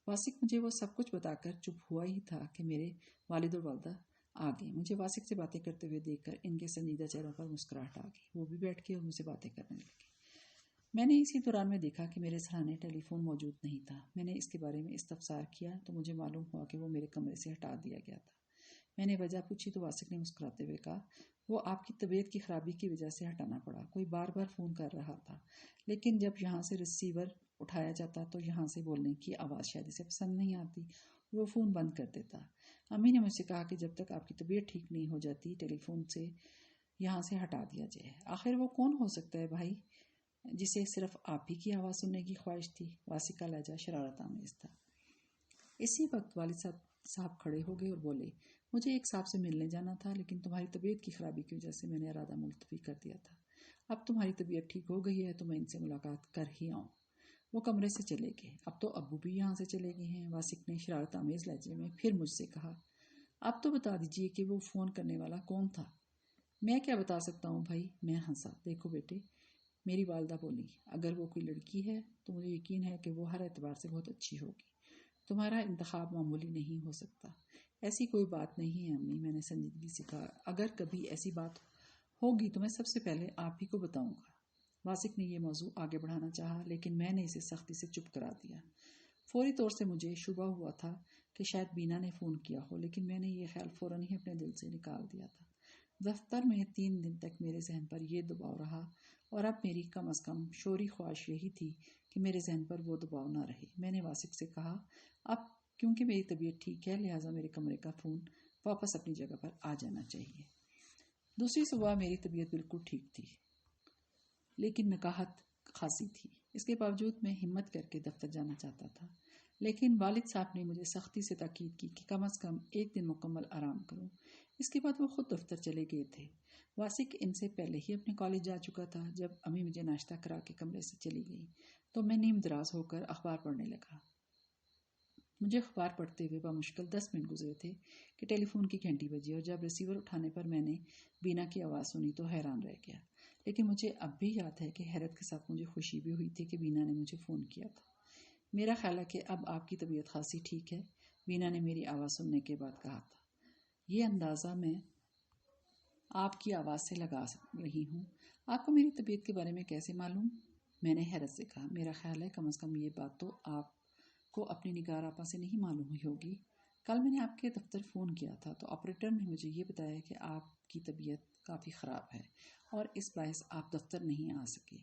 Speaker 1: واسق مجھے وہ سب کچھ بتا کر چپ ہوا ہی تھا کہ میرے والد اور والدہ آ گئے۔ مجھے واسق سے باتیں کرتے ہوئے دیکھ کر ان کے سنجیدہ چہروں پر مسکراہٹ آ گئی۔ وہ بھی بیٹھ گئے اور مجھ سے باتیں کرنے لگے۔ میں نے اسی دوران میں دیکھا کہ میرے سرانے ٹیلی فون موجود نہیں تھا۔ میں نے اس کے بارے میں استفسار کیا تو مجھے معلوم ہوا کہ وہ میرے کمرے سے ہٹا دیا گیا تھا۔ میں نے وجہ پوچھی تو واسق نے مسکراتے ہوئے کہا وہ آپ کی طبیعت کی خرابی کی وجہ سے ہٹانا پڑا. کوئی بار بار فون کر رہا تھا لیکن جب یہاں سے ریسیور اٹھایا جاتا تو یہاں سے بولنے کی آواز شاید اسے پسند نہیں آتی. وہ فون بند کر دیتا. امی نے مجھ سے کہا کہ جب تک آپ کی طبیعت ٹھیک نہیں ہو جاتی ٹیلی فون سے یہاں سے ہٹا دیا جائے. آخر وہ کون ہو سکتا ہے بھائی جسے صرف آپ ہی کی آواز سننے کی خواہش تھی؟ واسق کا لہجہ شرارت آمیز تھا. اسی وقت والد صاحب کھڑے ہو گئے اور بولے مجھے ایک صاحب سے ملنے جانا تھا لیکن تمہاری طبیعت کی خرابی کی وجہ سے میں نے ارادہ ملتوی کر دیا تھا. اب تمہاری طبیعت ٹھیک ہو گئی ہے تو میں ان سے ملاقات کر ہی آؤں. وہ کمرے سے چلے گئے. اب تو ابو بھی یہاں سے چلے گئے ہیں. واسق نے شرارت آمیز لہجے میں پھر مجھ سے کہا اب تو بتا دیجیے کہ وہ فون کرنے والا کون تھا. میں کیا بتا سکتا ہوں بھائی. میں ہنسا. دیکھو بیٹے میری والدہ بولی اگر وہ کوئی لڑکی ہے تو مجھے یقین ہے کہ وہ ہر اعتبار سے بہت اچھی ہوگی. تمہارا انتخاب معمولی نہیں ہو سکتا. ایسی کوئی بات نہیں ہے امی. میں نے سنجیدگی سے کہا اگر کبھی ایسی بات ہوگی تو میں سب سے پہلے آپ ہی کو بتاؤں گا. واسق نے یہ موضوع آگے بڑھانا چاہا لیکن میں نے اسے سختی سے چپ کرا دیا. فوری طور سے مجھے شبہ ہوا تھا کہ شاید بینا نے فون کیا ہو لیکن میں نے یہ خیال فوراً ہی اپنے دل سے نکال دیا تھا. دفتر میں 3 دن تک میرے ذہن پر یہ دباؤ رہا اور اب میری کم از کم شوری خواہش یہی تھی کہ میرے ذہن پر وہ دباؤ نہ رہے. میں نے واسق سے کہا اب کیونکہ میری طبیعت ٹھیک ہے لہٰذا میرے کمرے کا فون واپس اپنی جگہ پر آ جانا چاہیے. دوسری صبح میری طبیعت بالکل ٹھیک تھی لیکن نکاہت خاصی تھی. اس کے باوجود میں ہمت کر کے دفتر جانا چاہتا تھا لیکن والد صاحب نے مجھے سختی سے تاکید کی کہ کم از کم 1 دن مکمل آرام کروں. اس کے بعد وہ خود دفتر چلے گئے تھے. واسق ان سے پہلے ہی اپنے کالج جا چکا تھا. جب امی مجھے ناشتہ کرا کے کمرے سے چلی گئی تو میں نیم دراز ہو کر اخبار پڑھنے لگا. مجھے اخبار پڑھتے ہوئے بمشکل 10 منٹ گزرے تھے کہ ٹیلی فون کی گھنٹی بجی اور جب ریسیور اٹھانے پر میں نے بینا کی آواز سنی تو حیران رہ گیا. لیکن مجھے اب بھی یاد ہے کہ حیرت کے ساتھ مجھے خوشی بھی ہوئی تھی کہ بینا نے مجھے فون کیا تھا. میرا خیال ہے کہ اب آپ کی طبیعت خاصی ٹھیک ہے، بینا نے میری آواز سننے کے بعد کہا تھا. یہ اندازہ میں آپ کی آواز سے لگا رہی ہوں. آپ کو میری طبیعت کے بارے میں کیسے معلوم؟ میں نے حیرت سے کہا میرا خیال ہے کم از کم یہ بات تو آپ کو اپنی نگار آپا سے نہیں معلوم ہوئی ہوگی. کل میں نے آپ کے دفتر فون کیا تھا تو آپریٹر نے مجھے یہ بتایا کہ آپ کی طبیعت کافی خراب ہے اور اس باعث آپ دفتر نہیں آ سکے.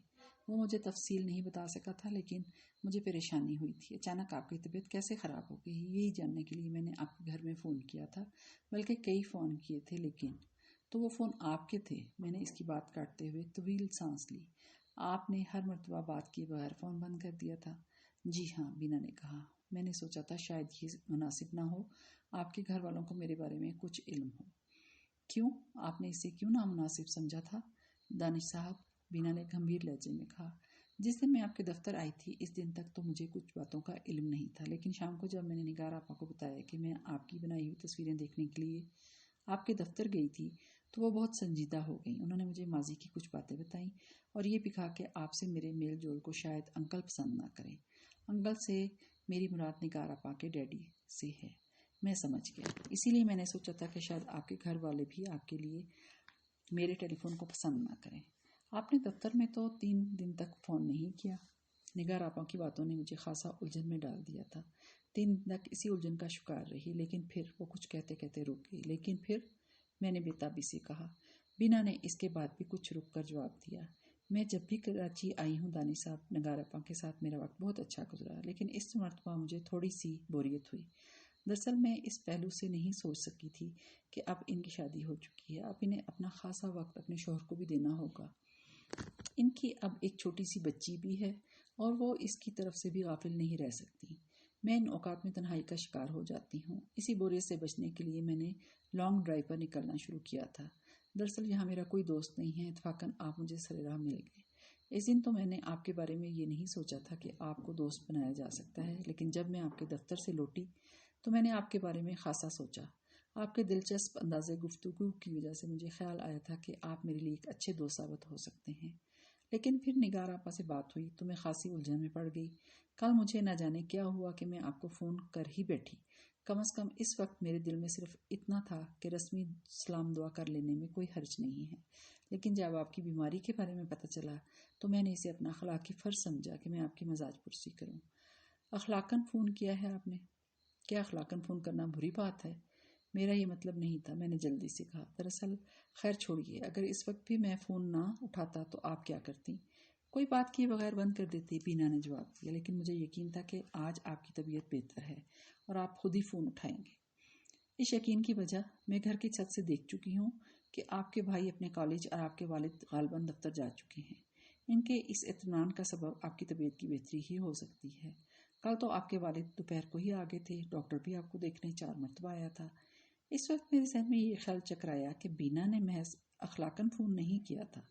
Speaker 1: وہ مجھے تفصیل نہیں بتا سکا تھا لیکن مجھے پریشانی ہوئی تھی. اچانک آپ کی طبیعت کیسے خراب ہو گئی یہی جاننے کے لیے میں نے آپ کے گھر میں فون کیا تھا، بلکہ کئی فون کیے تھے لیکن تو وہ فون آپ کے تھے. میں نے اس کی بات کاٹتے ہوئے طویل سانس لی. آپ نے ہر مرتبہ بات کیے بغیر فون بند کر دیا تھا؟ جی ہاں، بینا نے کہا. میں نے سوچا تھا شاید یہ مناسب نہ ہو، آپ کے گھر والوں کو میرے بارے میں کچھ علم ہو. کیوں؟ آپ نے اسے کیوں نامناسب سمجھا تھا دانش صاحب؟ بینا نے گمبھیر لہجے میں کہا. جس دن میں آپ کے دفتر آئی تھی اس دن تک تو مجھے کچھ باتوں کا علم نہیں تھا لیکن شام کو جب میں نے نگار آپا کو بتایا کہ میں آپ کی بنائی ہوئی تصویریں دیکھنے کے لیے آپ کے دفتر گئی تھی تو وہ بہت سنجیدہ ہو گئیں. انہوں نے مجھے ماضی کی کچھ باتیں بتائیں اور یہ بھی کہا کہ آپ سے میرے میل جول کو شاید انکل پسند نہ کریں. انکل سے میری مراد نگار آپا کے ڈیڈی سے ہے. میں سمجھ گیا. اسی لیے میں نے سوچا تھا کہ شاید آپ کے گھر والے بھی آپ کے لیے میرے ٹیلی فون کو پسند نہ کریں. آپ نے دفتر میں تو 3 دن تک فون نہیں کیا. نگار آپا کی باتوں نے مجھے خاصا الجھن میں ڈال دیا تھا. 3 دن تک اسی الجھن کا شکار رہی لیکن پھر وہ کچھ کہتے کہتے رک گئی. لیکن پھر میں نے بےتابی سے کہا. بینا نے اس کے بعد بھی کچھ رک کر جواب دیا. میں جب بھی کراچی آئی ہوں دانش صاحب نگار آپا کے ساتھ میرا وقت بہت اچھا گزرا لیکن اس مرتبہ مجھے تھوڑی سی بوریت ہوئی. دراصل میں اس پہلو سے نہیں سوچ سکی تھی کہ اب ان کی شادی ہو چکی ہے. اب انہیں اپنا خاصا وقت اپنے شوہر کو بھی دینا ہوگا. ان کی اب ایک چھوٹی سی بچی بھی ہے اور وہ اس کی طرف سے بھی غافل نہیں رہ سکتی. میں ان اوقات میں تنہائی کا شکار ہو جاتی ہوں. اسی بوریت سے بچنے کے لیے میں نے لانگ ڈرائیو پر نکلنا شروع کیا تھا. دراصل یہاں میرا کوئی دوست نہیں ہے. اتفاقاً آپ مجھے سر راہ مل گئے. اس دن تو میں نے آپ کے بارے میں یہ نہیں سوچا تھا کہ آپ کو دوست بنایا جا سکتا ہے لیکن جب میں آپ کے دفتر سے لوٹی تو میں نے آپ کے بارے میں خاصا سوچا. آپ کے دلچسپ انداز گفتگو کی وجہ سے مجھے خیال آیا تھا کہ آپ میرے لیے ایک اچھے دوست ثابت ہو سکتے ہیں. لیکن پھر نگار آپا سے بات ہوئی تو میں خاصی الجھن میں پڑ گئی. کل مجھے نہ جانے کیا ہوا کہ میں آپ کو فون کر ہی بیٹھی. کم از کم اس وقت میرے دل میں صرف اتنا تھا کہ رسمی سلام دعا کر لینے میں کوئی حرج نہیں ہے. لیکن جب آپ کی بیماری کے بارے میں پتہ چلا تو میں نے اسے اپنا اخلاقی فرض سمجھا کہ میں آپ کی مزاج پرسی کروں. اخلاقاً فون کیا ہے آپ نے؟ کیا اخلاقاً فون کرنا بری بات ہے؟ میرا یہ مطلب نہیں تھا، میں نے جلدی سے کہا۔ دراصل خیر چھوڑیے، اگر اس وقت بھی میں فون نہ اٹھاتا تو آپ کیا کرتی؟ کوئی بات کیے بغیر بند کر دیتی، بینا نے جواب دیا، لیکن مجھے یقین تھا کہ آج آپ کی طبیعت بہتر ہے اور آپ خود ہی فون اٹھائیں گے۔ اس یقین کی وجہ میں گھر کی چھت سے دیکھ چکی ہوں کہ آپ کے بھائی اپنے کالج اور آپ کے والد غالباً دفتر جا چکے ہیں۔ ان کے اس اطمینان کا سبب آپ کی طبیعت کی بہتری ہی ہو سکتی ہے۔ کل تو آپ کے والد دوپہر کو ہی آگے تھے، ڈاکٹر بھی آپ کو دیکھنے 4 مرتبہ آیا تھا۔ اس وقت میرے ذہن میں یہ خیال چکرایا کہ بینا نے محض اخلاقاً فون نہیں کیا تھا،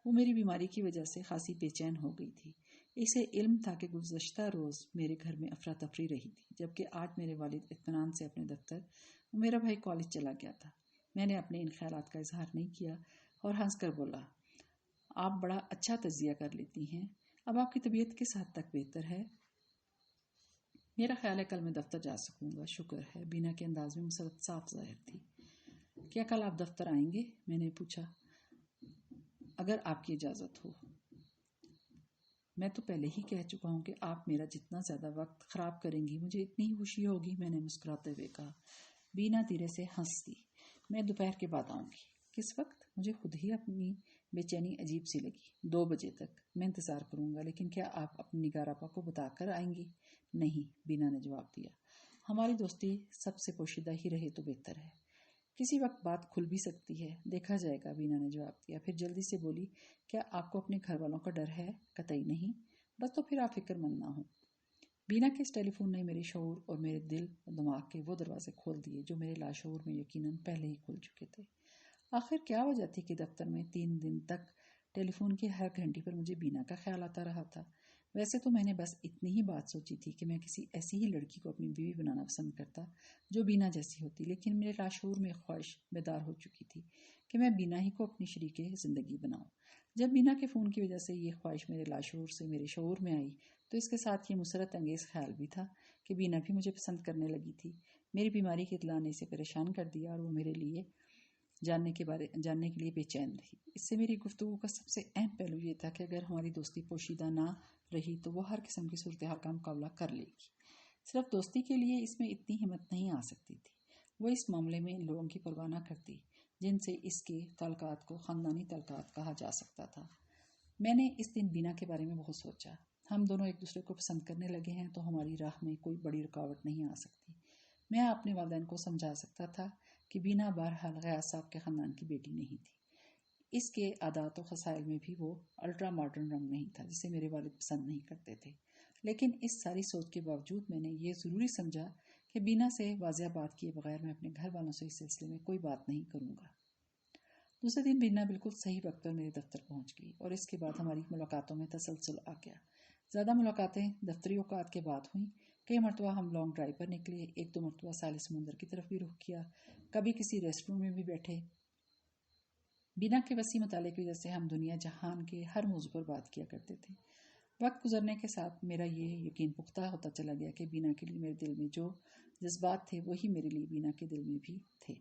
Speaker 1: وہ میری بیماری کی وجہ سے خاصی بے چین ہو گئی تھی۔ اسے علم تھا کہ گزشتہ روز میرے گھر میں افراتفری رہی تھی، جبکہ آج میرے والد اطمینان سے اپنے دفتر اور میرا بھائی کالج چلا گیا تھا۔ میں نے اپنے ان خیالات کا اظہار نہیں کیا اور ہنس کر بولا، آپ بڑا اچھا تجزیہ کر لیتی ہیں، اب آپ کی طبیعت کس حد تک بہتر ہے؟ میرا خیال ہے کل میں دفتر جا سکوں گا، شکر ہے۔ بینا کے انداز میں مسرت صاف ظاہر تھی۔ کیا کل آپ دفتر آئیں گے؟ میں نے پوچھا۔ اگر آپ کی اجازت ہو۔ میں تو پہلے ہی کہہ چکا ہوں کہ آپ میرا جتنا زیادہ وقت خراب کریں گی مجھے اتنی ہی خوشی ہوگی، میں نے مسکراتے ہوئے کہا۔ بینا دھیرے سے ہنس دی۔ میں دوپہر کے بعد آؤں گی۔ کس وقت؟ مجھے خود ہی اپنی بے چینی عجیب سی لگی۔ 2 بجے تک میں انتظار کروں گا، لیکن کیا آپ اپنی نگارہ کو بتا کر آئیں گی؟ نہیں، بینا نے جواب دیا۔ ہماری دوستی سب سے پوشیدہ ہی رہے تو بہتر ہے۔ کسی وقت بات کھل بھی سکتی ہے، دیکھا جائے گا، بینا نے جواب دیا۔ پھر جلدی سے بولی، کیا آپ کو اپنے گھر والوں کا ڈر ہے؟ قطعی نہیں، بس تو پھر آپ فکر مند نہ ہوں۔ بینا کے اس ٹیلی فون نے میرے شعور اور میرے دل و دماغ کے وہ دروازے کھول دیے جو میرے لاشعور میں یقیناً پہلے ہی کھل چکے تھے۔ آخر کیا وجہ تھی کہ دفتر میں 3 دن تک ٹیلی فون کی ہر گھنٹی پر مجھے بینا کا خیال آتا رہا تھا؟ ویسے تو میں نے بس اتنی ہی بات سوچی تھی کہ میں کسی ایسی ہی لڑکی کو اپنی بیوی بنانا پسند کرتا جو بینا جیسی ہوتی، لیکن میرے لاشعور میں خواہش بیدار ہو چکی تھی کہ میں بینا ہی کو اپنی شریک زندگی بناؤں۔ جب بینا کے فون کی وجہ سے یہ خواہش میرے لاشعور سے میرے شعور میں آئی تو اس کے ساتھ یہ مسرت انگیز خیال بھی تھا کہ بینا بھی مجھے پسند کرنے لگی تھی۔ میری بیماری کی اطلاع نے اسے پریشان کر دیا اور وہ میرے لیے جاننے کے لیے بے چین رہی۔ اس سے میری گفتگو کا سب سے اہم پہلو یہ تھا کہ اگر ہماری دوستی پوشیدہ نہ رہی تو وہ ہر قسم کی صورتحال کا مقابلہ کر لے گی۔ صرف دوستی کے لیے اس میں اتنی ہمت نہیں آ سکتی تھی۔ وہ اس معاملے میں ان لوگوں کی پرواہ نہ کرتی جن سے اس کے تعلقات کو خاندانی تعلقات کہا جا سکتا تھا۔ میں نے اس دن بینا کے بارے میں بہت سوچا۔ ہم دونوں ایک دوسرے کو پسند کرنے لگے ہیں تو ہماری راہ میں کوئی بڑی رکاوٹ نہیں آ سکتی۔ میں اپنے والدین کو سمجھا سکتا تھا کہ بینا بہرحال غیاث صاحب کے خاندان کی بیٹی نہیں تھی۔ اس کے عادات و خصائل میں بھی وہ الٹرا ماڈرن رنگ نہیں تھا جسے میرے والد پسند نہیں کرتے تھے، لیکن اس ساری سوچ کے باوجود میں نے یہ ضروری سمجھا کہ بینا سے واضح بات کیے بغیر میں اپنے گھر والوں سے اس سلسلے میں کوئی بات نہیں کروں گا۔ دوسرے دن بینا بالکل صحیح وقت پر میرے دفتر پہنچ گئی اور اس کے بعد ہماری ملاقاتوں میں تسلسل آ گیا۔ زیادہ ملاقاتیں دفتری اوقات کے بعد ہوئیں۔ کئی مرتبہ ہم لانگ ڈرائیو پر نکلے، 1-2 مرتبہ ساحل سمندر کی طرف بھی رخ کیا، کبھی کسی ریسٹورینٹ میں بھی بیٹھے۔ بینا کے وسیع مطالعے کی وجہ سے ہم دنیا جہان کے ہر موضوع پر بات کیا کرتے تھے۔ وقت گزرنے کے ساتھ میرا یہ یقین پختہ ہوتا چلا گیا کہ بینا کے لیے میرے دل میں جو جذبات تھے وہی میرے لیے بینا کے دل میں بھی تھے،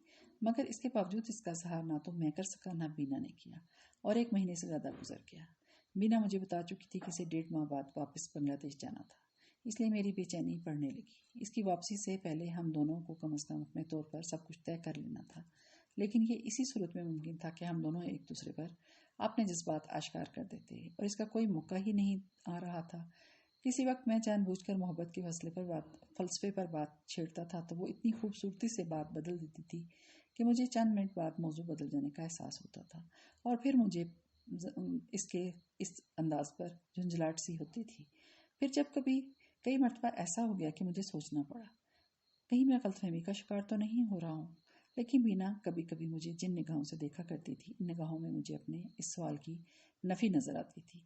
Speaker 1: مگر اس کے باوجود اس کا اظہار نہ تو میں کر سکا نہ بینا نے کیا، اور 1 مہینے سے زیادہ گزر گیا۔ بینا مجھے بتا چکی تھی کہ اسے 1.5 ماہ بعد واپس بنگلہ دیش جانا تھا، اس لیے میری بے چینی بڑھنے لگی۔ اس کی واپسی سے پہلے ہم دونوں کو کم از کم اپنے طور پر سب کچھ طے کر لینا تھا، لیکن یہ اسی صورت میں ممکن تھا کہ ہم دونوں ایک دوسرے پر اپنے جذبات اشکار کر دیتے، اور اس کا کوئی موقع ہی نہیں آ رہا تھا۔ کسی وقت میں جان بوجھ کر محبت کے فلسفے پر بات چھیڑتا تھا تو وہ اتنی خوبصورتی سے بات بدل دیتی تھی کہ مجھے چند منٹ بعد موضوع بدل جانے کا احساس ہوتا تھا، اور پھر مجھے اس انداز پر جھنجھلاہٹ سی ہوتی تھی۔ پھر جب کئی مرتبہ ایسا ہو گیا کہ مجھے سوچنا پڑا، کہیں میں غلط فہمی کا شکار تو نہیں ہو رہا ہوں۔ لیکن بینا کبھی کبھی مجھے جن نگاہوں سے دیکھا کرتی تھی، ان نگاہوں میں مجھے اپنے اس سوال کی نفی نظر آتی تھی۔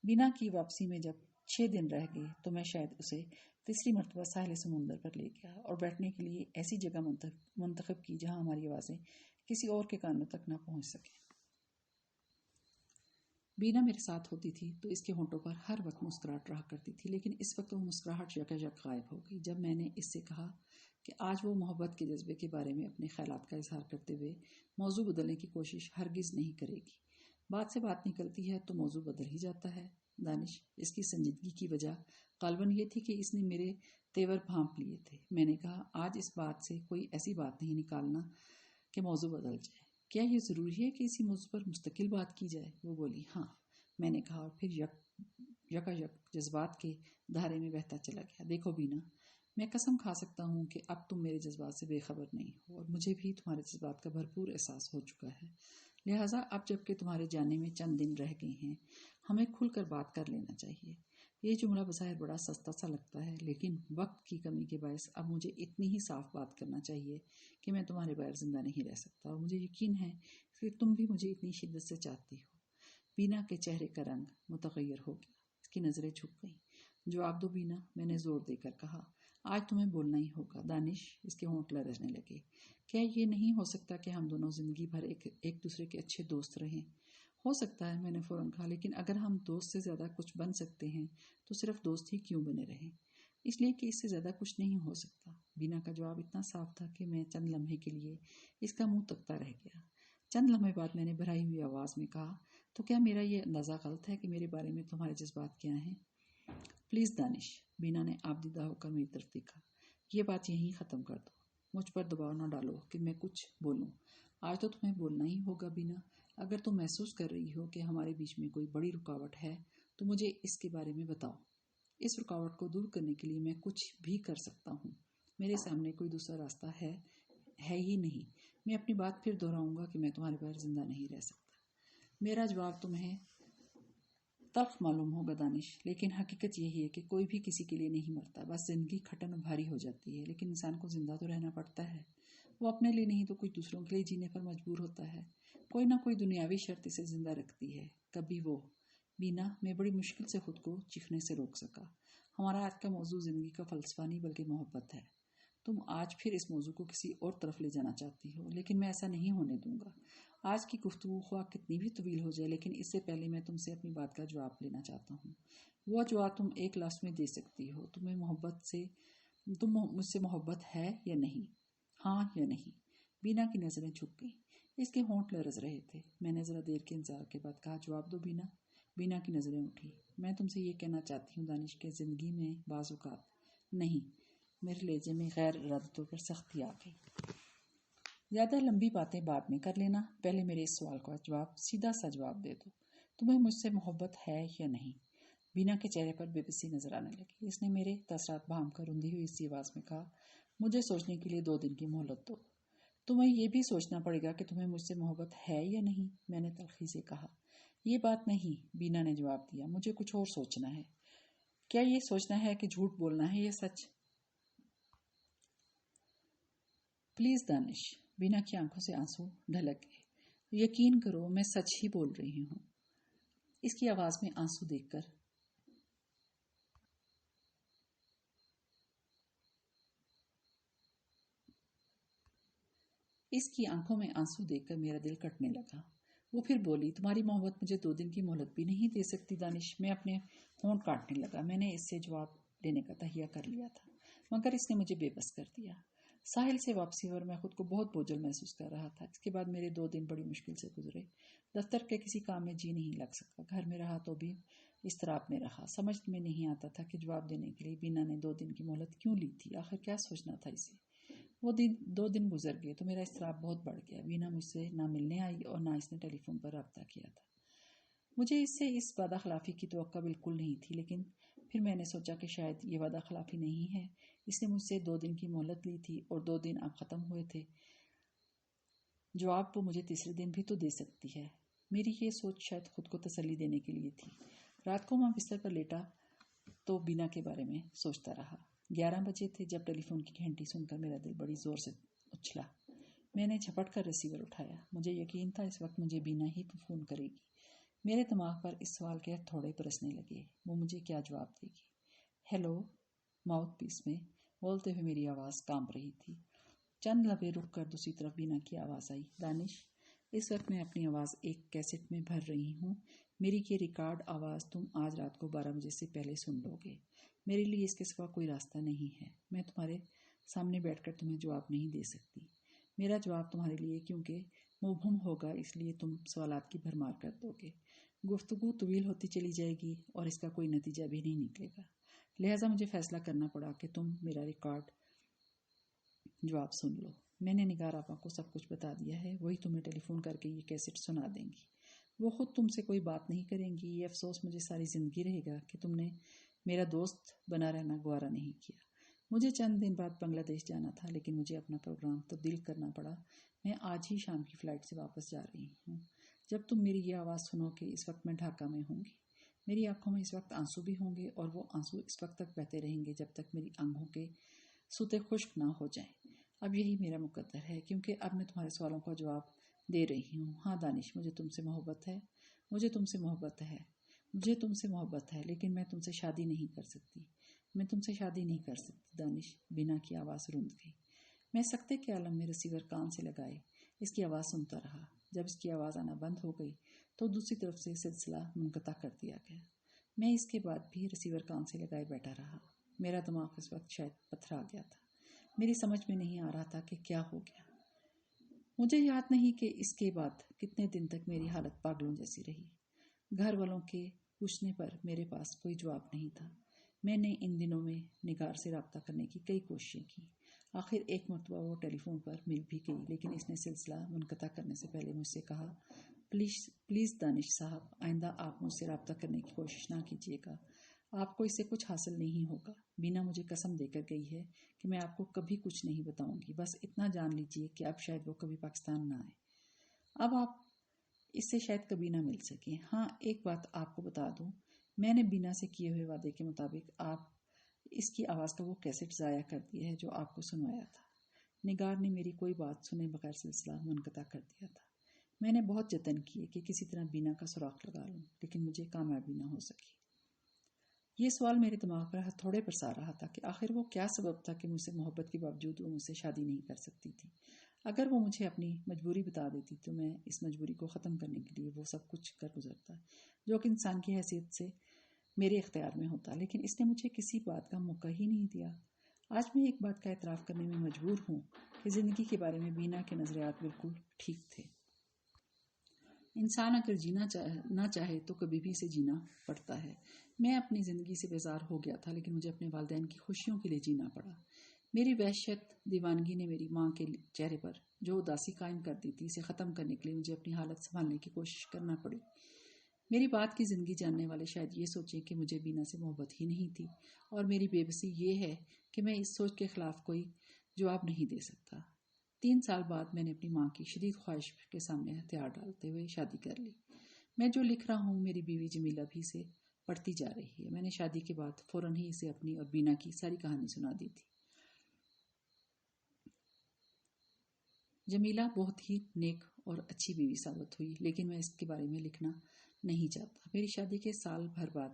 Speaker 1: بینا کی واپسی میں جب 6 دن رہ گئے تو میں شاید اسے تیسری مرتبہ ساحل سمندر پر لے گیا اور بیٹھنے کے لیے ایسی جگہ منتخب کی جہاں ہماری آوازیں کسی اور کے کانوں تک نہ پہنچ سکیں۔ بینا میرے ساتھ ہوتی تھی تو اس کے ہونٹوں پر ہر وقت مسکراہٹ رہا کرتی تھی، لیکن اس وقت وہ مسکراہٹ یکایک غائب ہو گئی جب میں نے اس سے کہا کہ آج وہ محبت کے جذبے کے بارے میں اپنے خیالات کا اظہار کرتے ہوئے موضوع بدلنے کی کوشش ہرگز نہیں کرے گی۔ بات سے بات نکلتی ہے تو موضوع بدل ہی جاتا ہے۔ دانش، اس کی سنجیدگی کی وجہ غالباً یہ تھی کہ اس نے میرے تیور بھانپ لیے تھے۔ میں نے کہا، آج اس بات سے کوئی ایسی بات نہیں نکالنا کہ موضوع بدل جائے۔ کیا یہ ضروری ہے کہ اسی موضوع پر مستقل بات کی جائے؟ وہ بولی، ہاں۔ میں نے کہا، اور پھر یکا یک جذبات کے دھارے میں بہتا چلا گیا۔ دیکھو بینا، میں قسم کھا سکتا ہوں کہ اب تم میرے جذبات سے بے خبر نہیں ہو، اور مجھے بھی تمہارے جذبات کا بھرپور احساس ہو چکا ہے۔ لہٰذا اب جب کہ تمہارے جانے میں چند دن رہ گئے ہیں، ہمیں کھل کر بات کر لینا چاہیے۔ یہ جملہ بظاہر بڑا سستا سا لگتا ہے، لیکن وقت کی کمی کے باعث اب مجھے اتنی ہی صاف بات کرنا چاہیے کہ میں تمہارے بغیر زندہ نہیں رہ سکتا، اور مجھے یقین ہے کہ تم بھی مجھے اتنی شدت سے چاہتی ہو۔ بینا کے چہرے کا رنگ متغیر ہو گیا، اس کی نظریں جھک گئیں۔ جواب دو بینا، میں نے زور دے کر کہا۔ آج تمہیں بولنا ہی ہوگا دانش، اس کے ہونٹ لرزنے لگے۔ کیا یہ نہیں ہو سکتا کہ ہم دونوں زندگی بھر ایک دوسرے کے اچھے دوست رہیں؟ ہو سکتا ہے، میں نے فوراً کہا، لیکن اگر ہم دوست سے زیادہ کچھ بن سکتے ہیں تو صرف دوست ہی کیوں بنے رہیں؟ اس لیے کہ اس سے زیادہ کچھ نہیں ہو سکتا۔ بینا کا جواب اتنا صاف تھا کہ میں چند لمحے کے لیے اس کا منہ تکتا رہ گیا۔ چند لمحے بعد میں نے بھرائی ہوئی آواز میں کہا، تو کیا میرا یہ اندازہ غلط ہے کہ میرے بارے میں تمہارے جذبات کیا ہیں؟ پلیز دانش، بینا نے آبدیدہ ہو کر میری طرف دیکھا، یہ بات یہیں ختم کر دو۔ مجھ پر دباؤ نہ ڈالو کہ میں کچھ بولوں۔ آج تو تمہیں بولنا ہی ہوگا بینا۔ اگر تم محسوس کر رہی ہو کہ ہمارے بیچ میں کوئی بڑی رکاوٹ ہے تو مجھے اس کے بارے میں بتاؤ۔ اس رکاوٹ کو دور کرنے کے لیے میں کچھ بھی کر سکتا ہوں۔ میرے سامنے کوئی دوسرا راستہ ہے ہی نہیں۔ میں اپنی بات پھر دہراؤں گا کہ میں تمہارے بغیر زندہ نہیں رہ سکتا۔ میرا جواب تمہیں تلخ معلوم ہوگا دانش، لیکن حقیقت یہی ہے کہ کوئی بھی کسی کے لیے نہیں مرتا، بس زندگی کھٹن اور بھاری ہو جاتی ہے۔ لیکن انسان کو زندہ تو رہنا پڑتا ہے، وہ اپنے لیے نہیں تو کچھ دوسروں کے لیے جینے پر مجبور ہوتا ہے۔ کوئی نہ کوئی دنیاوی شرط اسے زندہ رکھتی ہے۔ کبھی وہ بینا، میں بڑی مشکل سے خود کو چیخنے سے روک سکا۔ ہمارا آج کا موضوع زندگی کا فلسفہ نہیں بلکہ محبت ہے۔ تم آج پھر اس موضوع کو کسی اور طرف لے جانا چاہتی ہو، لیکن میں ایسا نہیں ہونے دوں گا۔ آج کی گفتگو خواہ کتنی بھی طویل ہو جائے، لیکن اس سے پہلے میں تم سے اپنی بات کا جواب لینا چاہتا ہوں۔ وہ جواب تم ایک لفظ میں دے سکتی ہو۔ تم مجھ سے محبت ہے یا نہیں؟ ہاں یا نہیں؟ بینا کی نظریں جھک گئیں، اس کے ہونٹ لرز رہے تھے۔ میں نے ذرا دیر کے انتظار کے بعد کہا، جواب دو بینا۔ بینا کی نظریں اٹھی۔ میں تم سے یہ کہنا چاہتی ہوں دانش کہ زندگی میں بعض اوقات نہیں۔ میرے لہجے میں غیر ارادی طور پر سختی آ گئی۔ زیادہ لمبی باتیں بعد میں کر لینا، پہلے میرے اس سوال کا سیدھا سا جواب دے دو۔ تمہیں مجھ سے محبت ہے یا نہیں؟ بینا کے چہرے پر بے بسی نظر آنے لگی۔ اس نے میرے تاثرات بھام کر روندھی ہوئی اسی آواز میں کہا، مجھے سوچنے کے لیے 2 دن کی مہلت دو۔ تمہیں یہ بھی سوچنا پڑے گا کہ تمہیں مجھ سے محبت ہے یا نہیں، میں نے تلخی سے کہا۔ یہ بات نہیں، بینا نے جواب دیا، مجھے کچھ اور سوچنا ہے۔ کیا یہ سوچنا ہے کہ جھوٹ بولنا ہے یا سچ؟ پلیز دانش، بینا کی آنکھوں سے آنسو ڈھلک گئے۔ یقین کرو، میں سچ ہی بول رہی ہوں۔ اس کی آواز میں آنسو دیکھ کر اس کی آنکھوں میں آنسو دیکھ کر میرا دل کٹنے لگا۔ وہ پھر بولی، تمہاری محبت مجھے 2 دن کی مہلت بھی نہیں دے سکتی دانش۔ میں اپنے ہونٹ کاٹنے لگا۔ میں نے اس سے جواب دینے کا تہیہ کر لیا تھا، مگر اس نے مجھے بے بس کر دیا۔ ساحل سے واپسی پر میں خود کو بہت بوجھل محسوس کر رہا تھا۔ اس کے بعد میرے 2 دن بڑی مشکل سے گزرے۔ دفتر کے کسی کام میں جی نہیں لگ سکا، گھر میں رہا تو بھی اضطراب میں رہا۔ سمجھ میں نہیں آتا تھا کہ جواب دینے کے لیے بینا نے 2 دن کی مہلت کیوں لی تھی، آخر کیا سوچنا تھا اسے۔ وہ 2 دن گزر گئے تو میرا اضطراب بہت بڑھ گیا۔ بینا مجھ سے نہ ملنے آئی اور نہ اس نے ٹیلی فون پر رابطہ کیا تھا۔ مجھے اس سے اس وعدہ خلافی کی توقع بالکل نہیں تھی، لیکن پھر میں نے سوچا کہ شاید یہ وعدہ خلافی نہیں ہے۔ اس نے مجھ سے 2 دن کی مہلت لی تھی اور 2 دن اب ختم ہوئے تھے۔ جواب وہ مجھے تیسرے دن بھی تو دے سکتی ہے۔ میری یہ سوچ شاید خود کو تسلی دینے کے لیے تھی۔ رات کو میں بستر پر لیٹا تو بینا کے بارے میں سوچتا رہا۔ 11 بجے تھے جب ٹیلی فون کی گھنٹی سن کر میرا دل بڑی زور سے اچھلا۔ میں نے جھپٹ کر ریسیور اٹھایا۔ مجھے یقین تھا اس وقت مجھے بینا ہی فون کرے گی۔ میرے دماغ پر اس سوال کے تھوڑے برسنے لگے، وہ مجھے کیا جواب دے گی۔ ہیلو، ماؤتھ پیس میں بولتے ہوئے میری آواز کانپ رہی تھی۔ چند لمحے رک کر دوسری طرف بینا کی آواز آئی، دانش، اس وقت میں اپنی آواز ایک کیسٹ میں بھر رہی ہوں۔ میری یہ ریکارڈ آواز تم آج رات کو 12 بجے سے پہلے سن لو گے۔ میرے لیے اس کے سوا کوئی راستہ نہیں ہے۔ میں تمہارے سامنے بیٹھ کر تمہیں جواب نہیں دے سکتی۔ میرا جواب تمہارے لیے کیونکہ مبہم ہوگا، اس لیے تم سوالات کی بھرمار کر دو گے۔ گفتگو طویل ہوتی چلی جائے گی اور اس کا کوئی نتیجہ بھی نہیں نکلے گا۔ لہٰذا مجھے فیصلہ کرنا پڑا کہ تم میرا ریکارڈ جواب سن لو۔ میں نے نگار آپا کو سب کچھ بتا دیا ہے، وہی تمہیں ٹیلی فون کر کے یہ کیسٹ سنا دیں گی۔ وہ خود تم سے کوئی بات نہیں کریں گی۔ یہ افسوس مجھے ساری زندگی رہے گا کہ تم نے میرا دوست بنا رہنا گوارا نہیں کیا۔ مجھے چند دن بعد بنگلہ دیش جانا تھا، لیکن مجھے اپنا پروگرام تبدیل کرنا پڑا۔ میں آج ہی شام کی فلائٹ سے واپس جا رہی ہوں۔ جب تم میری یہ آواز سنو کہ اس وقت میں ڈھاکہ میں ہوں گی، میری آنکھوں میں اس وقت آنسو بھی ہوں گے، اور وہ آنسو اس وقت تک بہتے رہیں گے جب تک میری آنکھوں کے سوتے خشک نہ ہو جائیں۔ اب یہی میرا مقدر ہے، کیونکہ اب میں تمہارے سوالوں کا جواب دے رہی ہوں۔ ہاں دانش، مجھے تم سے محبت ہے، مجھے تم سے محبت ہے، مجھے تم سے محبت ہے، لیکن میں تم سے شادی نہیں کر سکتی، میں تم سے شادی نہیں کر سکتی دانش۔ بینا کی آواز روند گئی۔ میں سکتے کے عالم میں ریسیور کان سے لگائے اس کی آواز سنتا رہا۔ جب اس کی آواز آنا بند ہو گئی تو دوسری طرف سے سلسلہ منقطع کر دیا گیا۔ میں اس کے بعد بھی ریسیور کان سے لگائے بیٹھا رہا۔ میرا دماغ اس وقت شاید پتھرا گیا تھا۔ میری سمجھ میں نہیں آ رہا تھا کہ کیا ہو گیا۔ مجھے یاد نہیں کہ اس کے بعد کتنے دن تک میری حالت پاگلوں جیسی رہی۔ گھر والوں کے پوچھنے پر میرے پاس کوئی جواب نہیں تھا۔ میں نے ان دنوں میں نگار سے رابطہ کرنے کی کئی کوششیں کی۔ آخر ایک مرتبہ وہ ٹیلی فون پر مل بھی گئی، لیکن اس نے سلسلہ منقطع کرنے سے پہلے مجھ سے کہا، پلیز دانش صاحب، آئندہ آپ مجھ سے رابطہ کرنے کی کوشش نہ کیجیے گا، آپ کو اس سے کچھ حاصل نہیں ہوگا۔ بینا مجھے قسم دے کر گئی ہے کہ میں آپ کو کبھی کچھ نہیں بتاؤں گی، بس اتنا جان لیجیے کہ اب شاید وہ کبھی پاکستان نہ آئے، اب آپ اس سے شاید کبھی نہ مل سکیں۔ ہاں ایک بات آپ کو بتا دوں، میں نے بینا سے کیے ہوئے وعدے کے مطابق آپ اس کی آواز کا وہ کیسٹ ضائع کر دیا ہے جو آپ کو سنوایا تھا۔ نگار نے میری کوئی بات سنے بغیر سلسلہ منقطع کر دیا تھا۔ میں نے بہت جتن کیے کہ کسی طرح بینا کا سراغ لگا لوں، لیکن مجھے کامیابی نہ ہو سکی۔ یہ سوال میرے دماغ پر ہتھوڑے برسا رہا تھا کہ آخر وہ کیا سبب تھا کہ مجھ سے محبت کے باوجود وہ مجھ سے شادی نہیں کر سکتی تھی۔ اگر وہ مجھے اپنی مجبوری بتا دیتی تو میں اس مجبوری کو ختم کرنے کے لیے وہ سب کچھ کر گزرتا جو کہ انسان کی حیثیت سے میرے اختیار میں ہوتا، لیکن اس نے مجھے کسی بات کا موقع ہی نہیں دیا۔ آج میں ایک بات کا اعتراف کرنے میں مجبور ہوں کہ زندگی کے بارے میں بینا کے نظریات بالکل ٹھیک تھے۔ انسان اگر جینا نہ چاہے تو کبھی بھی اسے جینا پڑتا ہے۔ میں اپنی زندگی سے بیزار ہو گیا تھا، لیکن مجھے اپنے والدین کی خوشیوں کے لیے جینا پڑا۔ میری وحشت دیوانگی نے میری ماں کے چہرے پر جو اداسی قائم کر دی تھی، اسے ختم کرنے کے لیے مجھے اپنی حالت سنبھالنے کی کوشش کرنا پڑی۔ میری بات کی زندگی جاننے والے شاید یہ سوچیں کہ مجھے بینا سے محبت ہی نہیں تھی، اور میری بے بسی یہ ہے کہ میں اس سوچ کے خلاف کوئی جواب نہیں دے سکتا۔ 3 سال بعد میں نے اپنی ماں کی شدید خواہش کے سامنے ہتھیار ڈالتے ہوئے شادی کر لی۔ میں جو لکھ رہا ہوں میری بیوی جمیلہ بھی اسے پڑھتی جا رہی ہے۔ میں نے شادی کے بعد فوراً ہی اسے اپنی اور بینا کی ساری کہانی سنا دی تھی۔ جمیلہ بہت ہی نیک اور اچھی بیوی ثابت ہوئی، لیکن میں اس کے بارے میں لکھنا نہیں چاہتا۔ میری شادی کے سال بھر بعد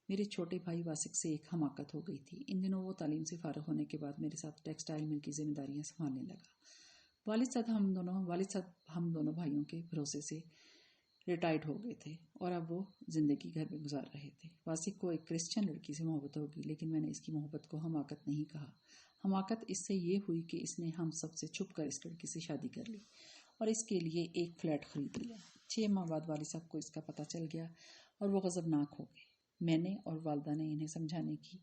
Speaker 1: میرے چھوٹے بھائی واسق سے ایک حماقت ہو گئی تھی۔ ان دنوں وہ تعلیم سے فارغ ہونے کے بعد میرے ساتھ ٹیکسٹائل مل کی ذمہ داریاں سنبھالنے لگا۔ والد صاحب ہم دونوں بھائیوں کے بھروسے سے ریٹائرڈ ہو گئے تھے، اور اب وہ زندگی گھر میں گزار رہے تھے۔ واسق کو ایک کرسچن لڑکی سے محبت ہوگی، لیکن میں نے اس کی محبت کو حماقت نہیں کہا۔ حماقت اس سے یہ ہوئی کہ اس نے ہم سب سے چھپ کر اس لڑکی سے شادی کر لی اور اس کے لیے ایک فلیٹ خرید لیا۔ 6 ماہ بعد والد صاحب کو اس کا پتہ چل گیا اور وہ غضبناک ہو گئے۔ میں نے اور والدہ نے انہیں سمجھانے کی،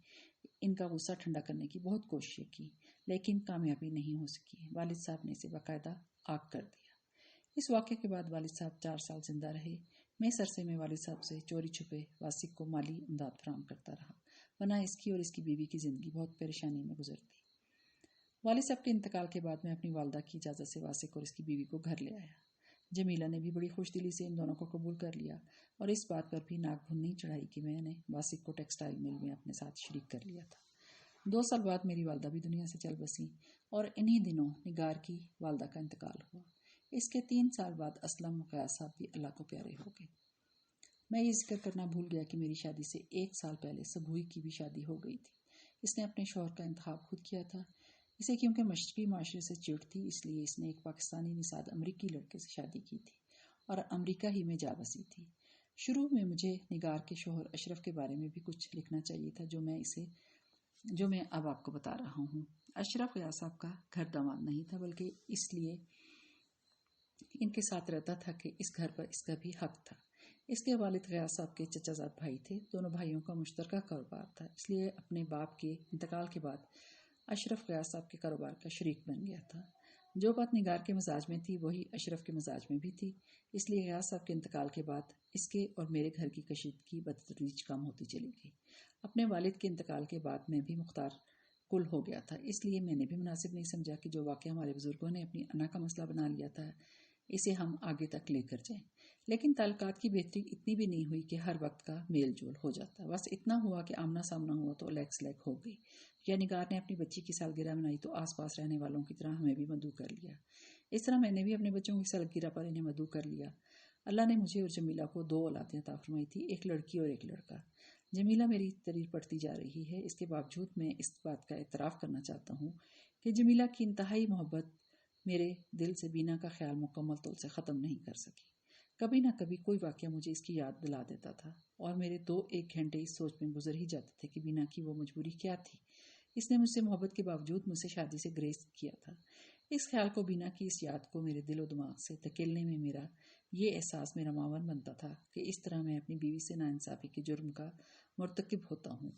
Speaker 1: ان کا غصہ ٹھنڈا کرنے کی بہت کوششیں کی، لیکن کامیابی نہیں ہو سکی۔ والد صاحب نے اسے باقاعدہ آگ کر دیا۔ اس واقعے کے بعد والد صاحب 4 سال زندہ رہے۔ میں اس عرصے میں والد صاحب سے چوری چھپے واسق کو مالی امداد فراہم کرتا رہا، ورنہ اس کی اور اس کی بیوی کی زندگی بہت پریشانی میں گزرتی۔ والد صاحب کے انتقال کے بعد میں اپنی والدہ کی اجازت سے واسق اور اس کی بیوی کو گھر لے آیا۔ جمیلہ نے بھی بڑی خوش دلی سے ان دونوں کو قبول کر لیا، اور اس بات پر بھی ناک بھن نہیں چڑھائی کہ میں نے واسق کو ٹیکسٹائل مل میں اپنے ساتھ شریک کر لیا تھا۔ 2 سال بعد میری والدہ بھی دنیا سے چل بسیں، اور انہی دنوں نگار کی والدہ کا انتقال ہوا۔ اس کے 3 سال بعد اسلم غیاث صاحب بھی اللہ کو پیارے ہو گئے۔ میں یہ ذکر کرنا بھول گیا کہ میری شادی سے 1 سال پہلے سبوئی کی بھی شادی ہو گئی تھی۔ اس نے اپنے شوہر کا انتخاب خود کیا تھا۔ اسے کیونکہ مشرقی معاشرے سے چڑ تھی، اس لیے اس نے ایک پاکستانی نژاد امریکی لڑکے سے شادی کی تھی اور امریکہ ہی میں جا بسی تھی۔ شروع میں مجھے نگار کے شوہر اشرف کے بارے میں بھی کچھ لکھنا چاہیے تھا، جو میں اب آپ کو بتا رہا ہوں۔ اشرف غیاث صاحب کا گھر داماد نہیں تھا، بلکہ اس لیے ان کے ساتھ رہتا تھا کہ اس گھر پر اس کا بھی حق تھا۔ اس کے والد غیاث صاحب کے چچا زاد بھائی تھے، دونوں بھائیوں کا مشترکہ کاروبار تھا، اس لیے اپنے باپ کے انتقال کے بعد اشرف غیاث صاحب کے کاروبار کا شریک بن گیا تھا۔ جو بات نگار کے مزاج میں تھی وہی اشرف کے مزاج میں بھی تھی، اس لیے غیاث صاحب کے انتقال کے بعد اس کے اور میرے گھر کی کشیدگی بتدریج کم ہوتی چلی گئی۔ اپنے والد کے انتقال کے بعد میں بھی مختار کل ہو گیا تھا، اس لیے میں نے بھی مناسب نہیں سمجھا کہ جو واقعہ ہمارے بزرگوں نے اپنی انا کا مسئلہ بنا لیا تھا اسے ہم آگے تک لے کر جائیں۔ لیکن تعلقات کی بہتری اتنی بھی نہیں ہوئی کہ ہر وقت کا میل جول ہو جاتا، بس اتنا ہوا کہ آمنا سامنا ہوا تو لیگ سلیگ ہو گئی۔ یا نگار نے اپنی بچی کی سالگرہ منائی تو آس پاس رہنے والوں کی طرح ہمیں بھی مدعو کر لیا، اس طرح میں نے بھی اپنے بچوں کی سالگرہ پر انہیں مدعو کر لیا۔ اللہ نے مجھے اور جمیلہ کو 2 اولادیں عطا فرمائی تھی، ایک لڑکی اور ایک لڑکا۔ جمیلہ میری تریر پڑتی جا رہی ہے، اس کے باوجود میں اس بات کا اعتراف کرنا چاہتا ہوں کہ جمیلہ کی انتہائی محبت میرے دل سے بینا کا خیال مکمل طور سے ختم نہیں کر سکی۔ کبھی نہ کبھی کوئی واقعہ مجھے اس کی یاد دلا دیتا تھا اور میرے 2-1 گھنٹے اس سوچ میں گزر ہی جاتے تھے کہ بینا کی وہ مجبوری کیا تھی۔ اس نے مجھ سے محبت کے باوجود مجھ سے شادی سے گریز کیا تھا۔ اس خیال کو، بینا کی اس یاد کو میرے دل و دماغ سے دھکیلنے میں میرا یہ احساس میرا معاون بنتا تھا کہ اس طرح میں اپنی بیوی سے ناانصافی کے جرم کا مرتکب ہوتا ہوں۔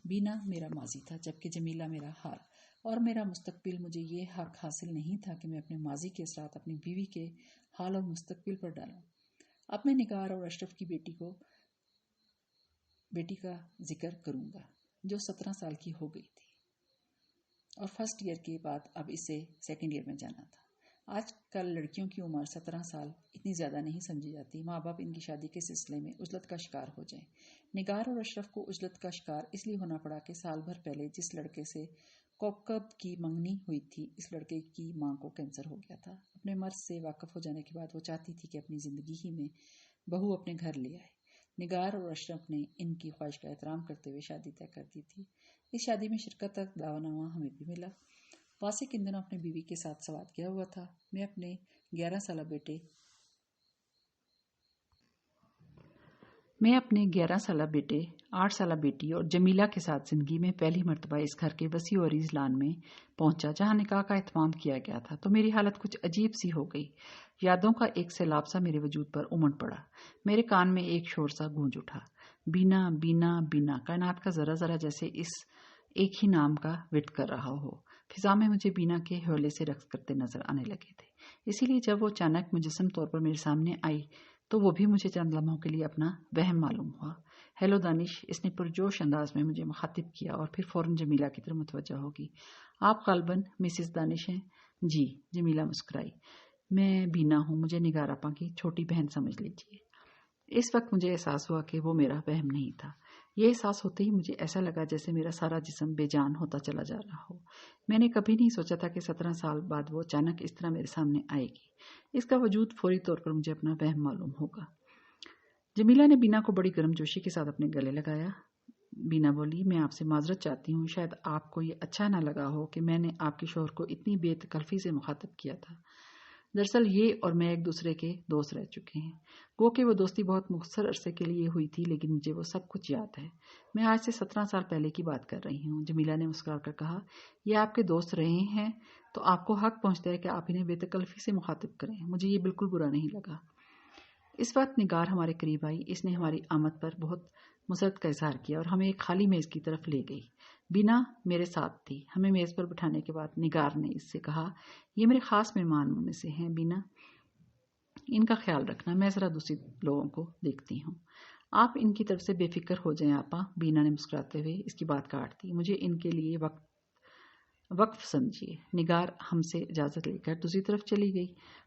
Speaker 1: بینا میرا ماضی تھا جبکہ جمیلہ میرا حال اور میرا مستقبل۔ مجھے یہ حق حاصل نہیں تھا کہ میں اپنے ماضی کے اثرات اپنی بیوی کے حال اور مستقبل پر ڈالوں۔ اب میں نگار اور اشرف کی بیٹی کا ذکر کروں گا جو 17 سال کی ہو گئی تھی اور فرسٹ ایئر کے بعد اب اسے سیکنڈ ایئر میں جانا تھا۔ آج کل لڑکیوں کی عمر 17 سال اتنی زیادہ نہیں سمجھی جاتی، ماں باپ ان کی شادی کے سلسلے میں عزلت کا شکار ہو جائیں۔ نگار اور اشرف کو عزلت کا شکار اس لیے ہونا پڑا کہ سال بھر پہلے جس لڑکے سے کوکب کی منگنی ہوئی تھی اس لڑکے کی ماں کو کینسر ہو گیا تھا۔ اپنے مرض سے واقف ہو جانے کے بعد وہ چاہتی تھی کہ اپنی زندگی ہی میں بہو اپنے گھر لے آئے۔ نگار اور اشرف نے ان کی خواہش کا احترام کرتے ہوئے شادی طے کر دی تھی۔ اس شادی میں شرکت کا دعوی نامہ ہمیں بھی ملا۔ واسق ان دنوں اپنی بیوی کے ساتھ سوات گیا ہوا تھا۔ میں اپنے 11 سالہ بیٹے 8 سالہ بیٹی اور جمیلہ کے ساتھ زندگی میں پہلی مرتبہ اس گھر کے وسیع و عریض لان میں پہنچا جہاں نکاح کا اہتمام کیا گیا تھا تو میری حالت کچھ عجیب سی ہو گئی۔ یادوں کا ایک سیلاب سا میرے وجود پر امڑ پڑا۔ میرے کان میں ایک شور سا گونج اٹھا، بینا بینا بینا، کائنات کا ذرہ ذرہ جیسے اس ایک ہی نام کا وٹ کر رہا ہو۔ فضا میں مجھے بینا کے حوالے سے رقص کرتے نظر آنے لگے تھے، اسی لیے جب وہ اچانک مجسم طور پر میرے سامنے آئی تو وہ بھی مجھے چند لمحوں کے لیے اپنا وہم معلوم ہوا۔ ہیلو دانش، اس نے پرجوش انداز میں مجھے مخاطب کیا اور پھر فوراً جمیلہ کی طرف متوجہ ہوگی۔ آپ غالباً مسز دانش ہیں؟ جی، جمیلہ مسکرائی۔ میں بینا ہوں، مجھے نگار آپا کی چھوٹی بہن سمجھ لیجیے۔ اس وقت مجھے احساس ہوا کہ وہ میرا وہم نہیں تھا۔ یہ احساس ہوتے ہی مجھے ایسا لگا جیسے میرا سارا جسم بے جان ہوتا چلا جا رہا ہو۔ میں نے کبھی نہیں سوچا تھا کہ 17 سال بعد وہ اچانک اس طرح میرے سامنے آئے گی۔ اس کا وجود فوری طور پر مجھے اپنا وہم معلوم ہوگا۔ جمیلہ نے بینا کو بڑی گرم جوشی کے ساتھ اپنے گلے لگایا۔ بینا بولی، میں آپ سے معذرت چاہتی ہوں، شاید آپ کو یہ اچھا نہ لگا ہو کہ میں نے آپ کے شوہر کو اتنی بے تکلفی سے مخاطب کیا تھا۔ دراصل یہ اور میں ایک دوسرے کے دوست رہ چکے ہیں، گو کہ وہ دوستی بہت مختصر عرصے کے لیے ہوئی تھی، لیکن مجھے وہ سب کچھ یاد ہے۔ میں آج سے 17 سال پہلے کی بات کر رہی ہوں۔ جمیلہ نے مسکرا کر کہا، یہ آپ کے دوست رہے ہیں تو آپ کو حق پہنچتا ہے کہ آپ انہیں بے تکلفی سے مخاطب کریں۔ مجھے یہ بالکل برا نہیں لگا۔ اس وقت نگار ہمارے قریب آئی۔ اس نے ہماری آمد پر بہت مسرت کا اظہار کیا اور ہمیں ایک خالی میز کی طرف لے گئی۔ بینا میرے ساتھ تھی۔ ہمیں میز پر بٹھانے کے بعد نگار نے اس سے کہا، یہ میرے خاص مہمانوں میں سے ہیں بینا، ان کا خیال رکھنا، میں ذرا دوسری لوگوں کو دیکھتی ہوں۔ آپ ان کی طرف سے بے فکر ہو جائیں آپا، بینا نے مسکراتے ہوئے اس کی بات کاٹ دی۔ مجھے ان کے لیے وقف سمجھیے۔ نگار ہم سے اجازت لے کر دوسری طرف چلی گئی۔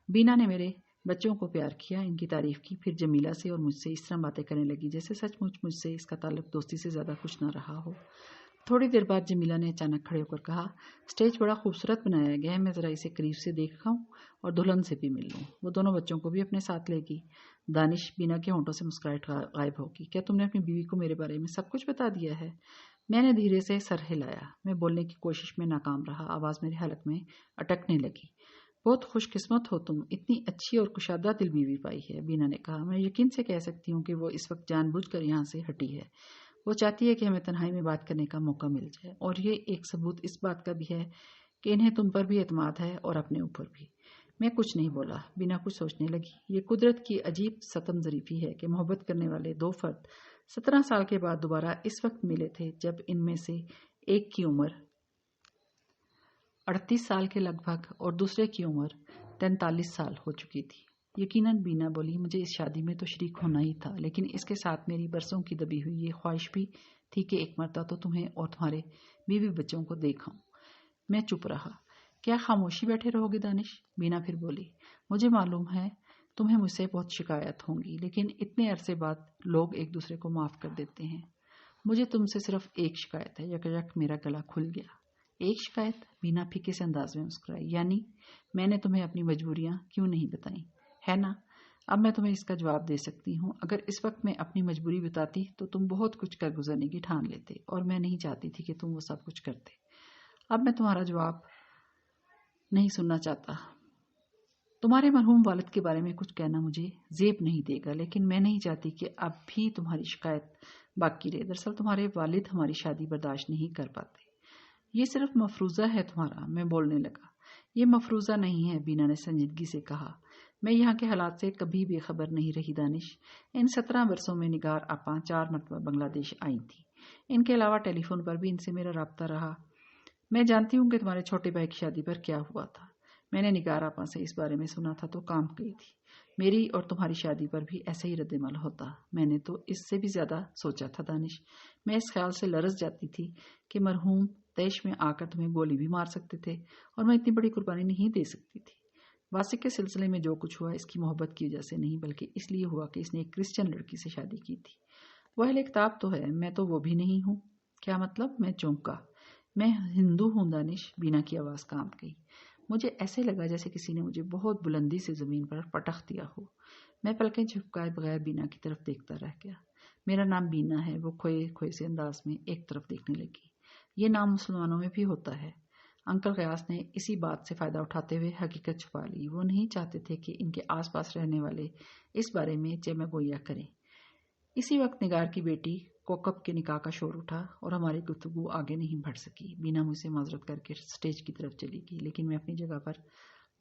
Speaker 1: بینا نے میرے بچوں کو پیار کیا، ان کی تعریف کی، پھر جمیلہ سے اور مجھ سے اس طرح باتیں کرنے لگی جیسے سچ مچ مجھ سے اس کا تعلق دوستی سے زیادہ کچھ نہ رہا ہو۔ تھوڑی دیر بعد جمیلہ نے اچانک کھڑے ہو کر کہا، اسٹیج بڑا خوبصورت بنایا گیا ہے، میں ذرا اسے قریب سے دیکھاؤں اور دلہن سے بھی مل لوں۔ وہ دونوں بچوں کو بھی اپنے ساتھ لے گی۔ دانش، بینا کے ہونٹوں سے مسکراہٹ غائب ہوگی۔ کیا تم نے اپنی بیوی کو میرے بارے میں سب کچھ بتا دیا ہے؟ میں نے دھیرے سے سر ہلایا۔ میں بولنے کی کوشش میں ناکام رہا، آواز میرے حلق میں اٹکنے لگی۔ بہت خوش قسمت ہو تم، اتنی اچھی اور کشادہ دل بیوی پائی ہے، بینا نے کہا۔ میں یقین سے کہہ سکتی ہوں کہ وہ اس وقت جان بوجھ کر یہاں سے ہٹی ہے۔ وہ چاہتی ہے کہ ہمیں تنہائی میں بات کرنے کا موقع مل جائے، اور یہ ایک ثبوت اس بات کا بھی ہے کہ انہیں تم پر بھی اعتماد ہے اور اپنے اوپر بھی۔ میں کچھ نہیں بولا، بینا کچھ سوچنے لگی۔ یہ قدرت کی عجیب ستم ظریفی ہے کہ محبت کرنے والے دو فرد 17 سال کے بعد دوبارہ اس وقت ملے تھے جب ان میں سے ایک کی عمر 38 سال کے لگ بھگ اور دوسرے کی عمر 43 سال ہو چکی تھی۔ یقیناً بینا بولی، مجھے اس شادی میں تو شریک ہونا ہی تھا، لیکن اس کے ساتھ میری برسوں کی دبی ہوئی یہ خواہش بھی تھی کہ ایک مرتبہ تو تمہیں اور تمہارے بیوی بچوں کو دیکھاؤں۔ میں چپ رہا۔ کیا خاموشی بیٹھے رہو گے دانش؟ بینا پھر بولی، مجھے معلوم ہے تمہیں مجھ سے بہت شکایت ہوں گی، لیکن اتنے عرصے بعد لوگ ایک دوسرے کو معاف کر دیتے ہیں۔ مجھے تم سے صرف ایک شکایت ہے۔ یک میرا گلا کھل گیا۔ ایک شکایت؟ بینا پھیکے سے انداز میں مسکرائی۔ یعنی میں نے تمہیں اپنی مجبوریاں کیوں نہیں بتائیں، ہے نا؟ اب میں تمہیں اس کا جواب دے سکتی ہوں۔ اگر اس وقت میں اپنی مجبوری بتاتی تو تم بہت کچھ کر گزرنے کی ٹھان لیتے، اور میں نہیں چاہتی تھی کہ تم وہ سب کچھ کرتے۔ اب میں تمہارا جواب نہیں سننا چاہتا۔ تمہارے مرحوم والد کے بارے میں کچھ کہنا مجھے زیب نہیں دے گا، لیکن میں نہیں چاہتی کہ اب بھی تمہاری شکایت باقی رہے۔ دراصل تمہارے والد ہماری شادی برداشت نہیں کر پاتے۔ یہ صرف مفروضہ ہے تمہارا۔ میں بولنے لگا۔ یہ مفروضہ نہیں ہے، بینا نے سنجیدگی سے کہا۔ میں یہاں کے حالات سے کبھی بے خبر نہیں رہی دانش۔ ان 17 برسوں میں نگار آپا 4 مرتبہ بنگلہ دیش آئی تھی۔ ان کے علاوہ ٹیلی فون پر بھی ان سے میرا رابطہ رہا۔ میں جانتی ہوں کہ تمہارے چھوٹے بھائی کی شادی پر کیا ہوا تھا۔ میں نے نگار آپا سے اس بارے میں سنا تھا تو کام گئی تھی۔ میری اور تمہاری شادی پر بھی ایسا ہی رد عمل ہوتا۔ میں نے تو اس سے بھی زیادہ سوچا تھا دانش۔ میں اس خیال سے لرز جاتی تھی کہ مرحوم دیش میں آ کر تمہیں گولی بھی مار سکتے تھے، اور میں اتنی بڑی قربانی نہیں دے سکتی تھی۔ واسق کے سلسلے میں جو کچھ ہوا اس کی محبت کی وجہ سے نہیں، بلکہ اس لیے ہوا کہ اس نے ایک کرسچن لڑکی سے شادی کی تھی۔ وہ اہل کتاب تو ہے، میں تو وہ بھی نہیں ہوں۔ کیا مطلب؟ میں چونکا۔ میں ہندو ہوں دانش، بینا کی آواز کانپ گئی۔ مجھے ایسے لگا جیسے کسی نے مجھے بہت بلندی سے زمین پر پٹخ دیا ہو۔ میں پلکیں جھپکائے بغیر بینا کی طرف دیکھتا رہ گیا۔ میرا نام بینا ہے، وہ کھوئے کھوئے سے انداز میں ایک طرف دیکھنے لگی۔ یہ نام مسلمانوں میں بھی ہوتا ہے۔ انکل غیاث نے اسی بات سے فائدہ اٹھاتے ہوئے حقیقت چھپا لی۔ وہ نہیں چاہتے تھے کہ ان کے آس پاس رہنے والے اس بارے میں جمع گوئیاں کریں۔ اسی وقت نگار کی بیٹی کوکب کے نکاح کا شور اٹھا اور ہماری گفتگو آگے نہیں بڑھ سکی۔ بینا مجھ سے معذرت کر کے سٹیج کی طرف چلی گئی، لیکن میں اپنی جگہ پر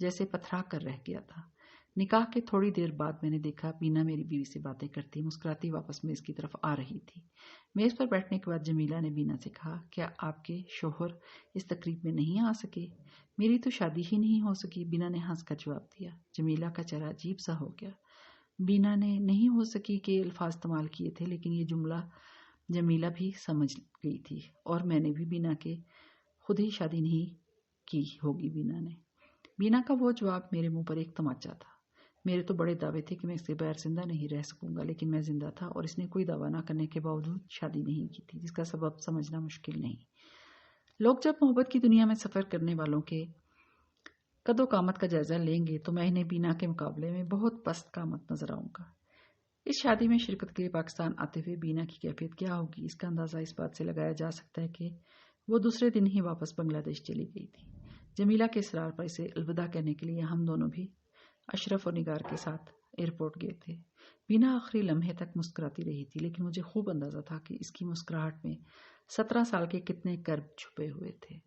Speaker 1: جیسے پتھرا کر رہ گیا تھا۔ نکاح کے تھوڑی دیر بعد میں نے دیکھا بینا میری بیوی سے باتیں کرتی مسکراتی واپس میز کی طرف آ رہی تھی۔ میز پر بیٹھنے کے بعد جمیلہ نے بینا سے کہا، کیا آپ کے شوہر اس تقریب میں نہیں آ سکے؟ میری تو شادی ہی نہیں ہو سکی، بینا نے ہنس کر جواب دیا۔ جمیلہ کا چہرہ عجیب سا ہو گیا۔ بینا نے نہیں ہو سکی کے الفاظ استعمال کیے تھے، لیکن یہ جملہ جمیلہ بھی سمجھ گئی تھی، اور میں نے بھی بینا کے خود ہی شادی نہیں کی ہوگی۔ بینا کا وہ جواب میرے منہ پر ایک تماچا تھا۔ میرے تو بڑے دعوے تھے کہ میں اس کے بغیر زندہ نہیں رہ سکوں گا، لیکن میں زندہ تھا، اور اس نے کوئی دعویٰ نہ کرنے کے باوجود شادی نہیں کی تھی، جس کا سبب سمجھنا مشکل نہیں۔ لوگ جب محبت کی دنیا میں سفر کرنے والوں کے قد و قامت کا جائزہ لیں گے تو میں انہیں بینا کے مقابلے میں بہت پست قامت نظر آؤں گا۔ اس شادی میں شرکت کے لیے پاکستان آتے ہوئے بینا کی کیفیت کیا ہوگی، اس کا اندازہ اس بات سے لگایا جا سکتا ہے کہ وہ دوسرے دن ہی واپس بنگلہ دیش چلی گئی تھی۔ جمیلہ کے اصرار پر اسے الوداع کہنے کے لیے ہم دونوں بھی اشرف اور نگار کے ساتھ ایئرپورٹ گئے تھے۔ بینا آخری لمحے تک مسکراتی رہی تھی، لیکن مجھے خوب اندازہ تھا کہ اس کی مسکراہٹ میں 17 سال کے کتنے کرب چھپے ہوئے تھے۔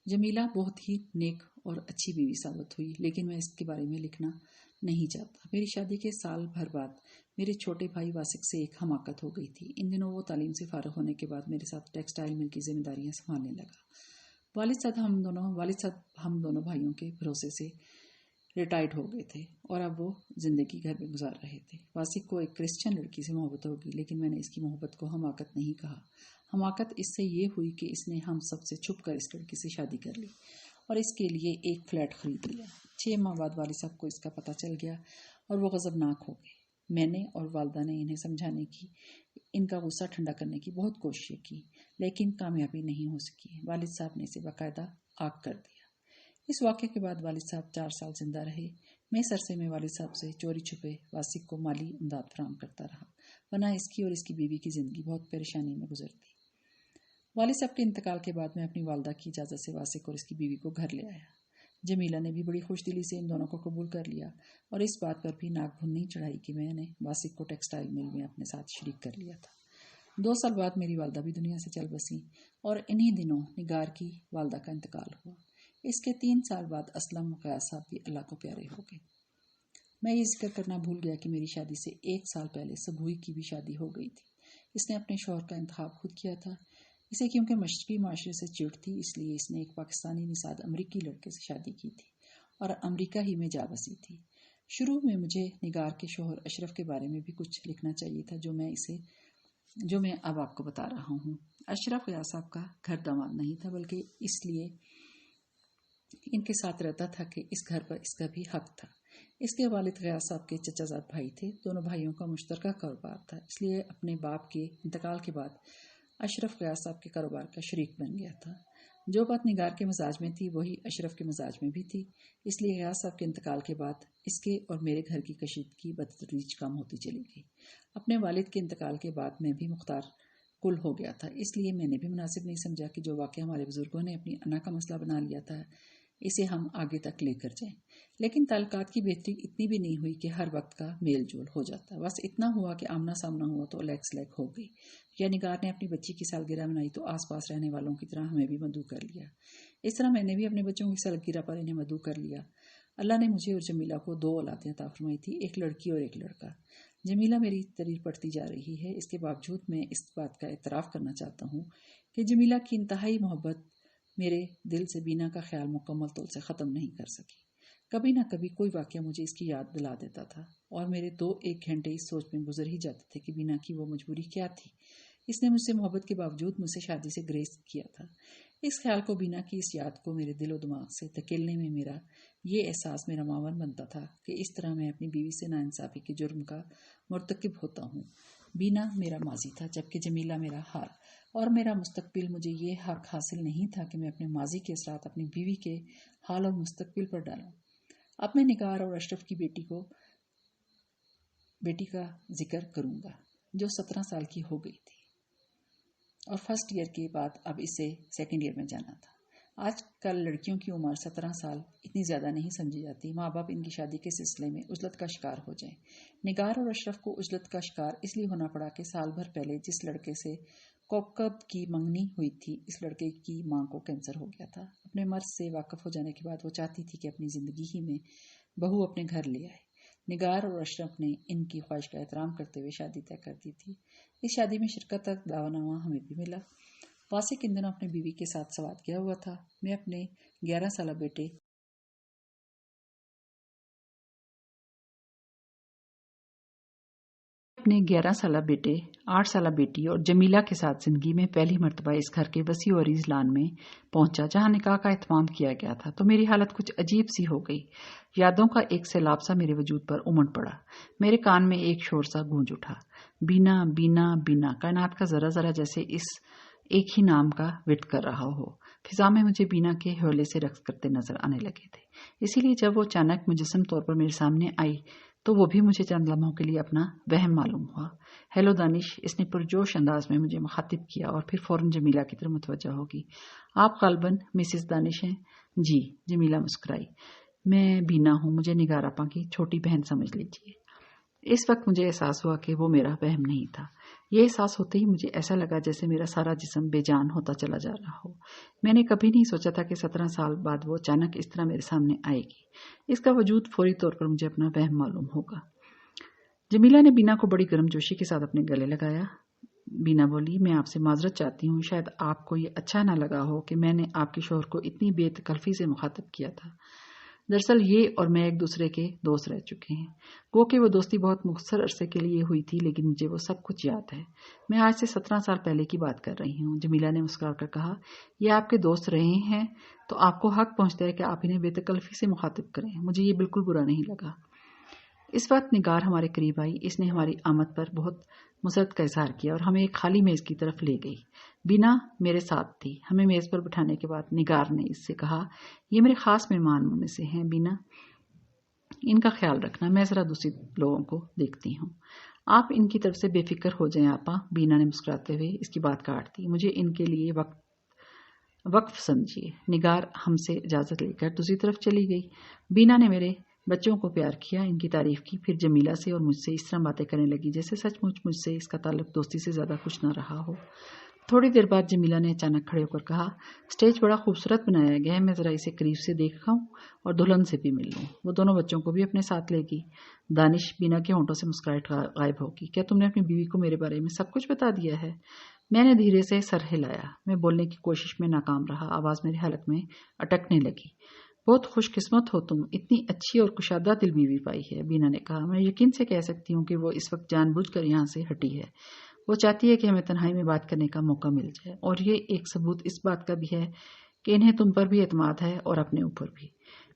Speaker 1: جمیلہ بہت ہی نیک اور اچھی بیوی ثابت ہوئی، لیکن میں اس کے بارے میں لکھنا نہیں چاہتا۔ میری شادی کے سال بھر بعد میرے چھوٹے بھائی واسق سے ایک حماقت ہو گئی تھی۔ ان دنوں وہ تعلیم سے فارغ ہونے کے بعد میرے ساتھ ٹیکسٹائل مل کی ذمہ داریاں سنبھالنے لگا۔ والد صاحب ہم دونوں بھائیوں کے بھروسے سے ریٹائرڈ ہو گئے تھے اور اب وہ زندگی گھر میں گزار رہے تھے۔ واسق کو ایک کرسچن لڑکی سے محبت ہوگی، لیکن میں نے اس کی محبت کو حماقت نہیں کہا۔ حماقت اس سے یہ ہوئی کہ اس نے ہم سب سے چھپ کر اس لڑکی سے شادی کر لی اور اس کے لیے ایک فلیٹ خرید لیا۔ 6 ماہ بعد والد صاحب کو اس کا پتہ چل گیا اور وہ غضبناک ہو گئے۔ میں نے اور والدہ نے انہیں سمجھانے کی، ان کا غصہ ٹھنڈا کرنے کی بہت کوششیں کی، لیکن کامیابی نہیں ہو سکی۔ والد صاحب نے اسے باقاعدہ آگ کر دیا۔ اس واقعے کے بعد والد صاحب 4 سال زندہ رہے۔ میں اس عرصے میں والد صاحب سے چوری چھپے واسق کو مالی امداد فراہم کرتا رہا، ورنہ اس کی اور اس کی بیوی کی زندگی بہت پریشانی میں گزرتی۔ والد صاحب کے انتقال کے بعد میں اپنی والدہ کی اجازت سے واسق اور اس کی بیوی کو گھر لے آیا۔ جمیلہ نے بھی بڑی خوش دلی سے ان دونوں کو قبول کر لیا اور اس بات پر بھی ناک بھن نہیں چڑھائی کہ میں نے واسق کو ٹیکسٹائل مل میں اپنے ساتھ شریک کر لیا تھا۔ 2 سال بعد میری والدہ بھی دنیا سے چل بسیں اور انہی دنوں نگار کی والدہ کا انتقال ہوا۔ اس کے 3 سال بعد اسلم غیاث صاحب بھی اللہ کو پیارے ہو گئے۔ میں یہ ذکر کرنا بھول گیا کہ میری شادی سے 1 سال پہلے سبوئی کی بھی شادی ہو گئی تھی۔ اس نے اپنے شوہر کا انتخاب خود کیا تھا۔ اسے کیونکہ مشرقی معاشرے سے چڑ تھی، اس لیے اس نے ایک پاکستانی نژاد امریکی لڑکے سے شادی کی تھی اور امریکہ ہی میں جا بسی تھی۔ شروع میں مجھے نگار کے شوہر اشرف کے بارے میں بھی کچھ لکھنا چاہیے تھا، جو میں اب آپ کو بتا رہا ہوں۔ اشرف غیاث صاحب کا گھر داماد نہیں تھا، بلکہ اس لیے ان کے ساتھ رہتا تھا کہ اس گھر پر اس کا بھی حق تھا۔ اس کے والد غیاث صاحب کے چچا زاد بھائی تھے۔ دونوں بھائیوں کا مشترکہ کاروبار تھا، اس لیے اپنے باپ کے انتقال کے بعد اشرف غیاث صاحب کے کاروبار کا شریک بن گیا تھا۔ جو بات نگار کے مزاج میں تھی وہی اشرف کے مزاج میں بھی تھی، اس لیے غیاث صاحب کے انتقال کے بعد اس کے اور میرے گھر کی کشیدگی بتدریج کم ہوتی چلی گئی۔ اپنے والد کے انتقال کے بعد میں بھی مختار کل ہو گیا تھا، اس لیے میں نے بھی مناسب نہیں سمجھا کہ جو واقعہ ہمارے بزرگوں نے اپنی انا کا مسئلہ بنا لیا تھا اسے ہم آگے تک لے کر جائیں۔ لیکن تعلقات کی بہتری اتنی بھی نہیں ہوئی کہ ہر وقت کا میل جول ہو جاتا، بس اتنا ہوا کہ آمنا سامنا ہوا تو لیگ سلیگ ہو گئی۔ یا نگار نے اپنی بچی کی سالگرہ منائی تو آس پاس رہنے والوں کی طرح ہمیں بھی مدعو کر لیا۔ اس طرح میں نے بھی اپنے بچوں کی سالگرہ پر انہیں مدعو کر لیا۔ اللہ نے مجھے اور جمیلہ کو 2 اولادیں عطا فرمائی تھی، ایک لڑکی اور ایک لڑکا۔ جمیلہ میری تریر پڑتی جا رہی ہے، اس کے باوجود میں اس بات کا اعتراف کرنا چاہتا ہوں کہ جمیلہ کی انتہائی محبت میرے دل سے بینا کا خیال مکمل طور سے ختم نہیں کر سکی۔ کبھی نہ کبھی کوئی واقعہ مجھے اس کی یاد دلا دیتا تھا اور میرے 2-1 گھنٹے اس سوچ میں گزر ہی جاتے تھے کہ بینا کی وہ مجبوری کیا تھی۔ اس نے مجھ سے محبت کے باوجود مجھ سے شادی سے گریز کیا تھا۔ اس خیال کو، بینا کی اس یاد کو میرے دل و دماغ سے دھکیلنے میں میرا یہ احساس میرا معاون بنتا تھا کہ اس طرح میں اپنی بیوی سے ناانصافی کے جرم کا مرتکب ہوتا ہوں۔ بینا میرا ماضی تھا، جبکہ جمیلہ میرا حال اور میرا مستقبل۔ مجھے یہ حق حاصل نہیں تھا کہ میں اپنے ماضی کے اثرات اپنی بیوی کے حال اور مستقبل پر ڈالوں۔ اب میں نگار اور اشرف کی بیٹی کا ذکر کروں گا جو 17 سال کی ہو گئی تھی اور فرسٹ ایئر کے بعد اب اسے سیکنڈ ایئر میں جانا تھا۔ آج کل لڑکیوں کی عمر 17 سال اتنی زیادہ نہیں سمجھی جاتی، ماں باپ ان کی شادی کے سلسلے میں عزلت کا شکار ہو جائیں۔ نگار اور اشرف کو عزلت کا شکار اس لیے ہونا پڑا کہ سال بھر پہلے جس لڑکے سے کوکب کی منگنی ہوئی تھی، اس لڑکے کی ماں کو کینسر ہو گیا تھا۔ اپنے مرض سے واقف ہو جانے کے بعد وہ چاہتی تھی کہ اپنی زندگی ہی میں بہو اپنے گھر لے آئے۔ نگار اور اشرف نے ان کی خواہش کا احترام کرتے ہوئے شادی طے کر دی تھی۔ اس شادی میں شرکت تک دعوی نامہ ہمیں بھی ملا۔ واسق ان دنوں اپنی بیوی کے ساتھ سوات گیا ہوا تھا۔ میں اپنے 11 سالہ بیٹے 8 سالہ بیٹی اور جمیلہ کے ساتھ زندگی میں پہلی مرتبہ اس گھر کے وسیع و عریض لان میں پہنچا جہاں نکاح کا اہتمام کیا گیا تھا، تو میری حالت کچھ عجیب سی ہو گئی۔ یادوں کا ایک سیلاب سا میرے وجود پر امڑ پڑا۔ میرے کان میں ایک شور سا گونج اٹھا، بینا بینا بینا، کائنات کا ذرا ذرا جیسے اس ایک ہی نام کا وٹ کر رہا ہو۔ فضا میں مجھے بینا کے حوالے سے رقص کرتے نظر آنے لگے تھے، اسی لیے جب وہ اچانک مجسم طور پر میرے سامنے آئی تو وہ بھی مجھے چند لمحوں کے لیے اپنا وہم معلوم ہوا۔ ہیلو دانش، اس نے پرجوش انداز میں مجھے مخاطب کیا اور پھر فوراً جمیلہ کی طرف متوجہ ہوگی۔ آپ غالباً مسز دانش ہیں؟ جی، جمیلہ مسکرائی۔ میں بینا ہوں، مجھے نگار آپا کی چھوٹی بہن سمجھ لیجیے۔ اس وقت مجھے احساس ہوا کہ وہ میرا وہم نہیں تھا۔ یہ احساس ہوتے ہی مجھے ایسا لگا جیسے میرا سارا جسم بے جان ہوتا چلا جا رہا ہو۔ میں نے کبھی نہیں سوچا تھا کہ 17 سال بعد وہ اچانک اس طرح میرے سامنے آئے گی۔ اس کا وجود فوری طور پر مجھے اپنا وہم معلوم ہوگا۔ جمیلہ نے بینا کو بڑی گرم جوشی کے ساتھ اپنے گلے لگایا۔ بینا بولی، میں آپ سے معذرت چاہتی ہوں، شاید آپ کو یہ اچھا نہ لگا ہو کہ میں نے آپ کے شوہر کو اتنی بے تکلفی سے مخاطب کیا تھا۔ دراصل یہ اور میں ایک دوسرے کے دوست رہ چکے ہیں۔ گو کہ وہ دوستی بہت مختصر عرصے کے لیے ہوئی تھی، لیکن مجھے وہ سب کچھ یاد ہے۔ میں آج سے 17 سال پہلے کی بات کر رہی ہوں۔ جمیلہ نے مسکرا کر کہا، یہ آپ کے دوست رہے ہیں تو آپ کو حق پہنچتا ہے کہ آپ انہیں بے تکلفی سے مخاطب کریں۔ مجھے یہ بالکل برا نہیں لگا۔ اس وقت نگار ہمارے قریب آئی۔ اس نے ہماری آمد پر بہت مسرت کا اظہار کیا اور ہمیں ایک خالی میز کی طرف لے گئی۔ بینا میرے ساتھ تھی۔ ہمیں میز پر بٹھانے کے بعد نگار نے اس سے کہا، یہ میرے خاص مہمانوں میں سے ہیں بینا، ان کا خیال رکھنا، میں ذرا دوسری لوگوں کو دیکھتی ہوں۔ آپ ان کی طرف سے بے فکر ہو جائیں آپا۔ بینا نے مسکراتے ہوئے اس کی بات کاٹ دی، مجھے ان کے لیے وقف سمجھیے۔ نگار ہم سے اجازت لے کر دوسری طرف چلی گئی۔ بینا نے میرے بچوں کو پیار کیا، ان کی تعریف کی، پھر جمیلہ سے اور مجھ سے اس طرح باتیں کرنے لگی جیسے سچ مچ سے اس کا تعلق دوستی سے زیادہ کچھ نہ رہا ہو۔ تھوڑی دیر بعد جمیلہ نے اچانک کھڑے ہو کر کہا، اسٹیج بڑا خوبصورت بنایا گیا ہے، میں ذرا اسے قریب سے دیکھا ہوں اور دلہن سے بھی مل لوں۔ وہ دونوں بچوں کو بھی اپنے ساتھ لے گی۔ دانش، بینا کے ہونٹوں سے مسکراہٹ غائب ہوگی، کیا تم نے اپنی بیوی کو میرے بارے میں سب کچھ بتا دیا ہے؟ میں نے دھیرے سے سر ہلایا۔ میں بولنے کی کوشش میں ناکام رہا، آواز میرے حلق میں اٹکنے لگی۔ بہت خوش قسمت ہو تم، اتنی اچھی اور کشادہ دل بیوی پائی ہے، بینا نے کہا۔ میں یقین سے کہہ سکتی ہوں کہ وہ اس وقت جان بوجھ کر یہاں سے ہٹی ہے۔ وہ چاہتی ہے کہ ہمیں تنہائی میں بات کرنے کا موقع مل جائے، اور یہ ایک ثبوت اس بات کا بھی ہے کہ انہیں تم پر بھی اعتماد ہے اور اپنے اوپر بھی۔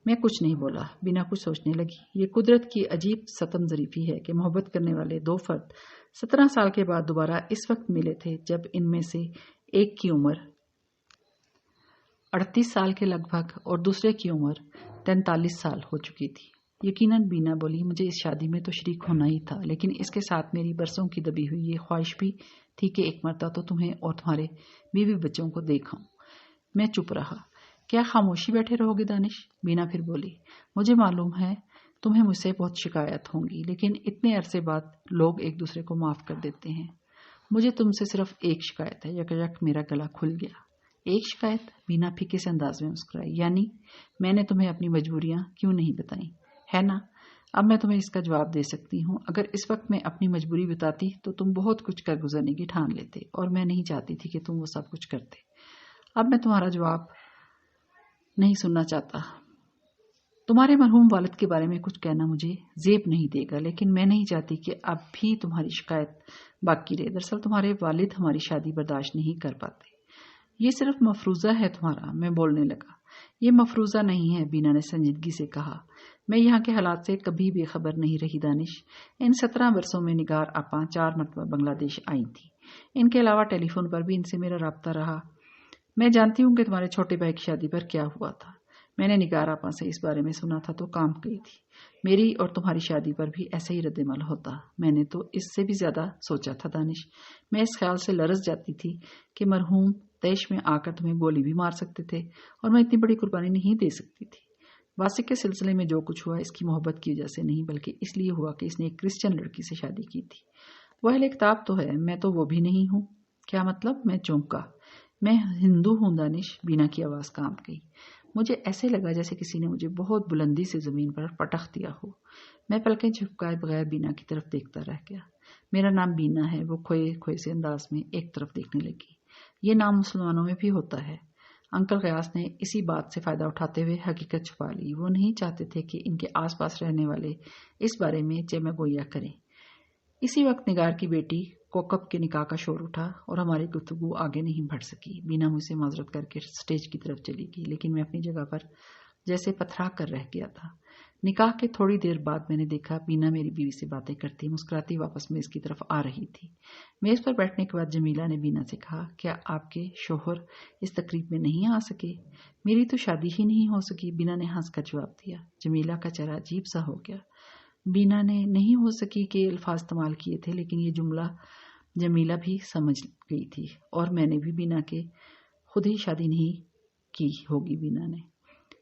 Speaker 1: میں کچھ نہیں بولا۔ بینا کچھ سوچنے لگی۔ یہ قدرت کی عجیب ستم ظریفی ہے کہ محبت کرنے والے دو فرد 17 سال کے بعد دوبارہ اس وقت ملے تھے جب ان میں سے ایک کی عمر 38 سال کے لگ بھگ اور دوسرے کی عمر 43 سال ہو چکی تھی۔ یقیناً، بینا بولی، مجھے اس شادی میں تو شریک ہونا ہی تھا، لیکن اس کے ساتھ میری برسوں کی دبی ہوئی یہ خواہش بھی تھی کہ ایک مرتبہ تو تمہیں اور تمہارے بیوی بچوں کو دیکھاؤں۔ میں چپ رہا۔ کیا خاموشی بیٹھے رہو گے دانش؟ بینا پھر بولی، مجھے معلوم ہے تمہیں مجھ سے بہت شکایت ہوں گی، لیکن اتنے عرصے بعد لوگ ایک دوسرے کو معاف کر دیتے ہیں۔ مجھے تم سے صرف ایک شکایت ہے۔ یک میرا گلا کھل گیا۔ ایک شکایت؟ بینا پھیکے سے انداز میں مسکرائی۔ یعنی میں نے تمہیں اپنی مجبوریاں کیوں نہیں بتائیں، ہے نا؟ اب میں تمہیں اس کا جواب دے سکتی ہوں۔ اگر اس وقت میں اپنی مجبوری بتاتی تو تم بہت کچھ کر گزرنے کی ٹھان لیتے، اور میں نہیں چاہتی تھی کہ تم وہ سب کچھ کرتے۔ اب میں تمہارا جواب نہیں سننا چاہتا۔ تمہارے مرحوم والد کے بارے میں کچھ کہنا مجھے زیب نہیں دے گا، لیکن میں نہیں چاہتی کہ اب بھی تمہاری شکایت باقی رہے۔ دراصل تمہارے والد ہماری شادی برداشت نہیں کر پاتے۔ یہ صرف مفروضہ ہے تمہارا۔ میں بولنے لگا۔ یہ مفروضہ نہیں ہے، بینا نے سنجیدگی سے کہا۔ میں یہاں کے حالات سے کبھی بے خبر نہیں رہی دانش۔ ان 17 برسوں میں نگار آپا 4 مرتبہ بنگلہ دیش آئی تھی۔ ان کے علاوہ ٹیلی فون پر بھی ان سے میرا رابطہ رہا۔ میں جانتی ہوں کہ تمہارے چھوٹے بھائی کی شادی پر کیا ہوا تھا۔ میں نے نگار آپا سے اس بارے میں سنا تھا تو کام گئی تھی۔ میری اور تمہاری شادی پر بھی ایسا ہی رد عمل ہوتا۔ میں نے تو اس سے بھی زیادہ سوچا تھا دانش۔ میں اس خیال سے لرز جاتی تھی کہ مرحوم دیش میں آ کر تمہیں گولی بھی مار سکتے تھے اور میں اتنی بڑی قربانی نہیں دے سکتی تھی۔ واسق کے سلسلے میں جو کچھ ہوا اس کی محبت کی وجہ سے نہیں، بلکہ اس لیے ہوا کہ اس نے ایک کرسچن لڑکی سے شادی کی تھی۔ وہ اہل کتاب تو ہے، میں تو وہ بھی نہیں ہوں۔ کیا مطلب؟ میں چونکا۔ میں ہندو ہوں دانش، بینا کی آواز کانپ گئی۔ مجھے ایسے لگا جیسے کسی نے مجھے بہت بلندی سے زمین پر پٹخ دیا ہو۔ میں پلکیں جھپکائے بغیر بینا کی طرف دیکھتا رہ گیا۔ میرا نام بینا ہے، وہ کھوئے کھوئے سے انداز میں ایک طرف دیکھنے لگی۔ یہ نام مسلمانوں میں بھی ہوتا ہے۔ انکل غیاث نے اسی بات سے فائدہ اٹھاتے ہوئے حقیقت چھپا لی۔ وہ نہیں چاہتے تھے کہ ان کے آس پاس رہنے والے اس بارے میں چمہ گوئیاں کریں۔ اسی وقت نگار کی بیٹی کوکب کے نکاح کا شور اٹھا اور ہماری گفتگو آگے نہیں بڑھ سکی۔ بینا مجھ سے معذرت کر کے سٹیج کی طرف چلی گئی، لیکن میں اپنی جگہ پر جیسے پتھرا کر رہ گیا تھا۔ نکاح کے تھوڑی دیر بعد میں نے دیکھا بینا میری بیوی سے باتیں کرتی مسکراتی واپس میز کی طرف آ رہی تھی۔ میز پر بیٹھنے کے بعد جمیلہ نے بینا سے کہا، کیا آپ کے شوہر اس تقریب میں نہیں آ سکے؟ میری تو شادی ہی نہیں ہو سکی، بینا نے ہنس کر جواب دیا۔ جمیلہ کا چہرہ عجیب سا ہو گیا۔ بینا نے نہیں ہو سکی کے الفاظ استعمال کیے تھے، لیکن یہ جملہ جمیلہ بھی سمجھ گئی تھی، اور میں نے بھی بینا کے خود ہی شادی نہیں کی ہوگی۔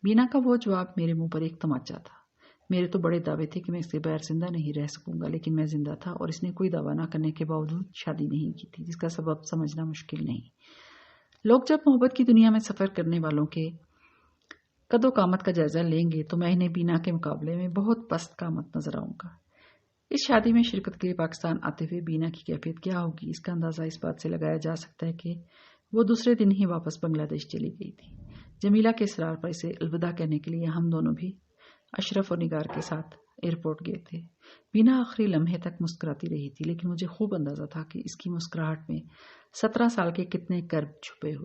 Speaker 1: بینا کا وہ جواب میرے منہ پر ایک تماچا تھا۔ میرے تو بڑے دعوے تھے کہ میں اس کے بغیر زندہ نہیں رہ سکوں گا، لیکن میں زندہ تھا اور اس نے کوئی دعویٰ نہ کرنے کے باوجود شادی نہیں کی تھی، جس کا سبب سمجھنا مشکل نہیں۔ لوگ جب محبت کی دنیا میں سفر کرنے والوں کے قد و قامت کا جائزہ لیں گے تو میں انہیں بینا کے مقابلے میں بہت پست قامت نظر آؤں گا۔ اس شادی میں شرکت کے لیے پاکستان آتے ہوئے بینا کی کیفیت کیا ہوگی، اس کا اندازہ اس بات سے لگایا جا سکتا ہے کہ وہ دوسرے دن ہی واپس بنگلہ دیش چلی گئی تھی۔ جمیلہ کے اصرار پر اسے الوداع کہنے کے لیے ہم دونوں بھی اشرف اور نگار کے ساتھ ایئرپورٹ گئے تھے۔ بینا آخری لمحے تک مسکراتی رہی تھی، لیکن مجھے خوب اندازہ تھا کہ اس کی مسکراہٹ میں 17 سال کے کتنے کرب چھپے ہوئے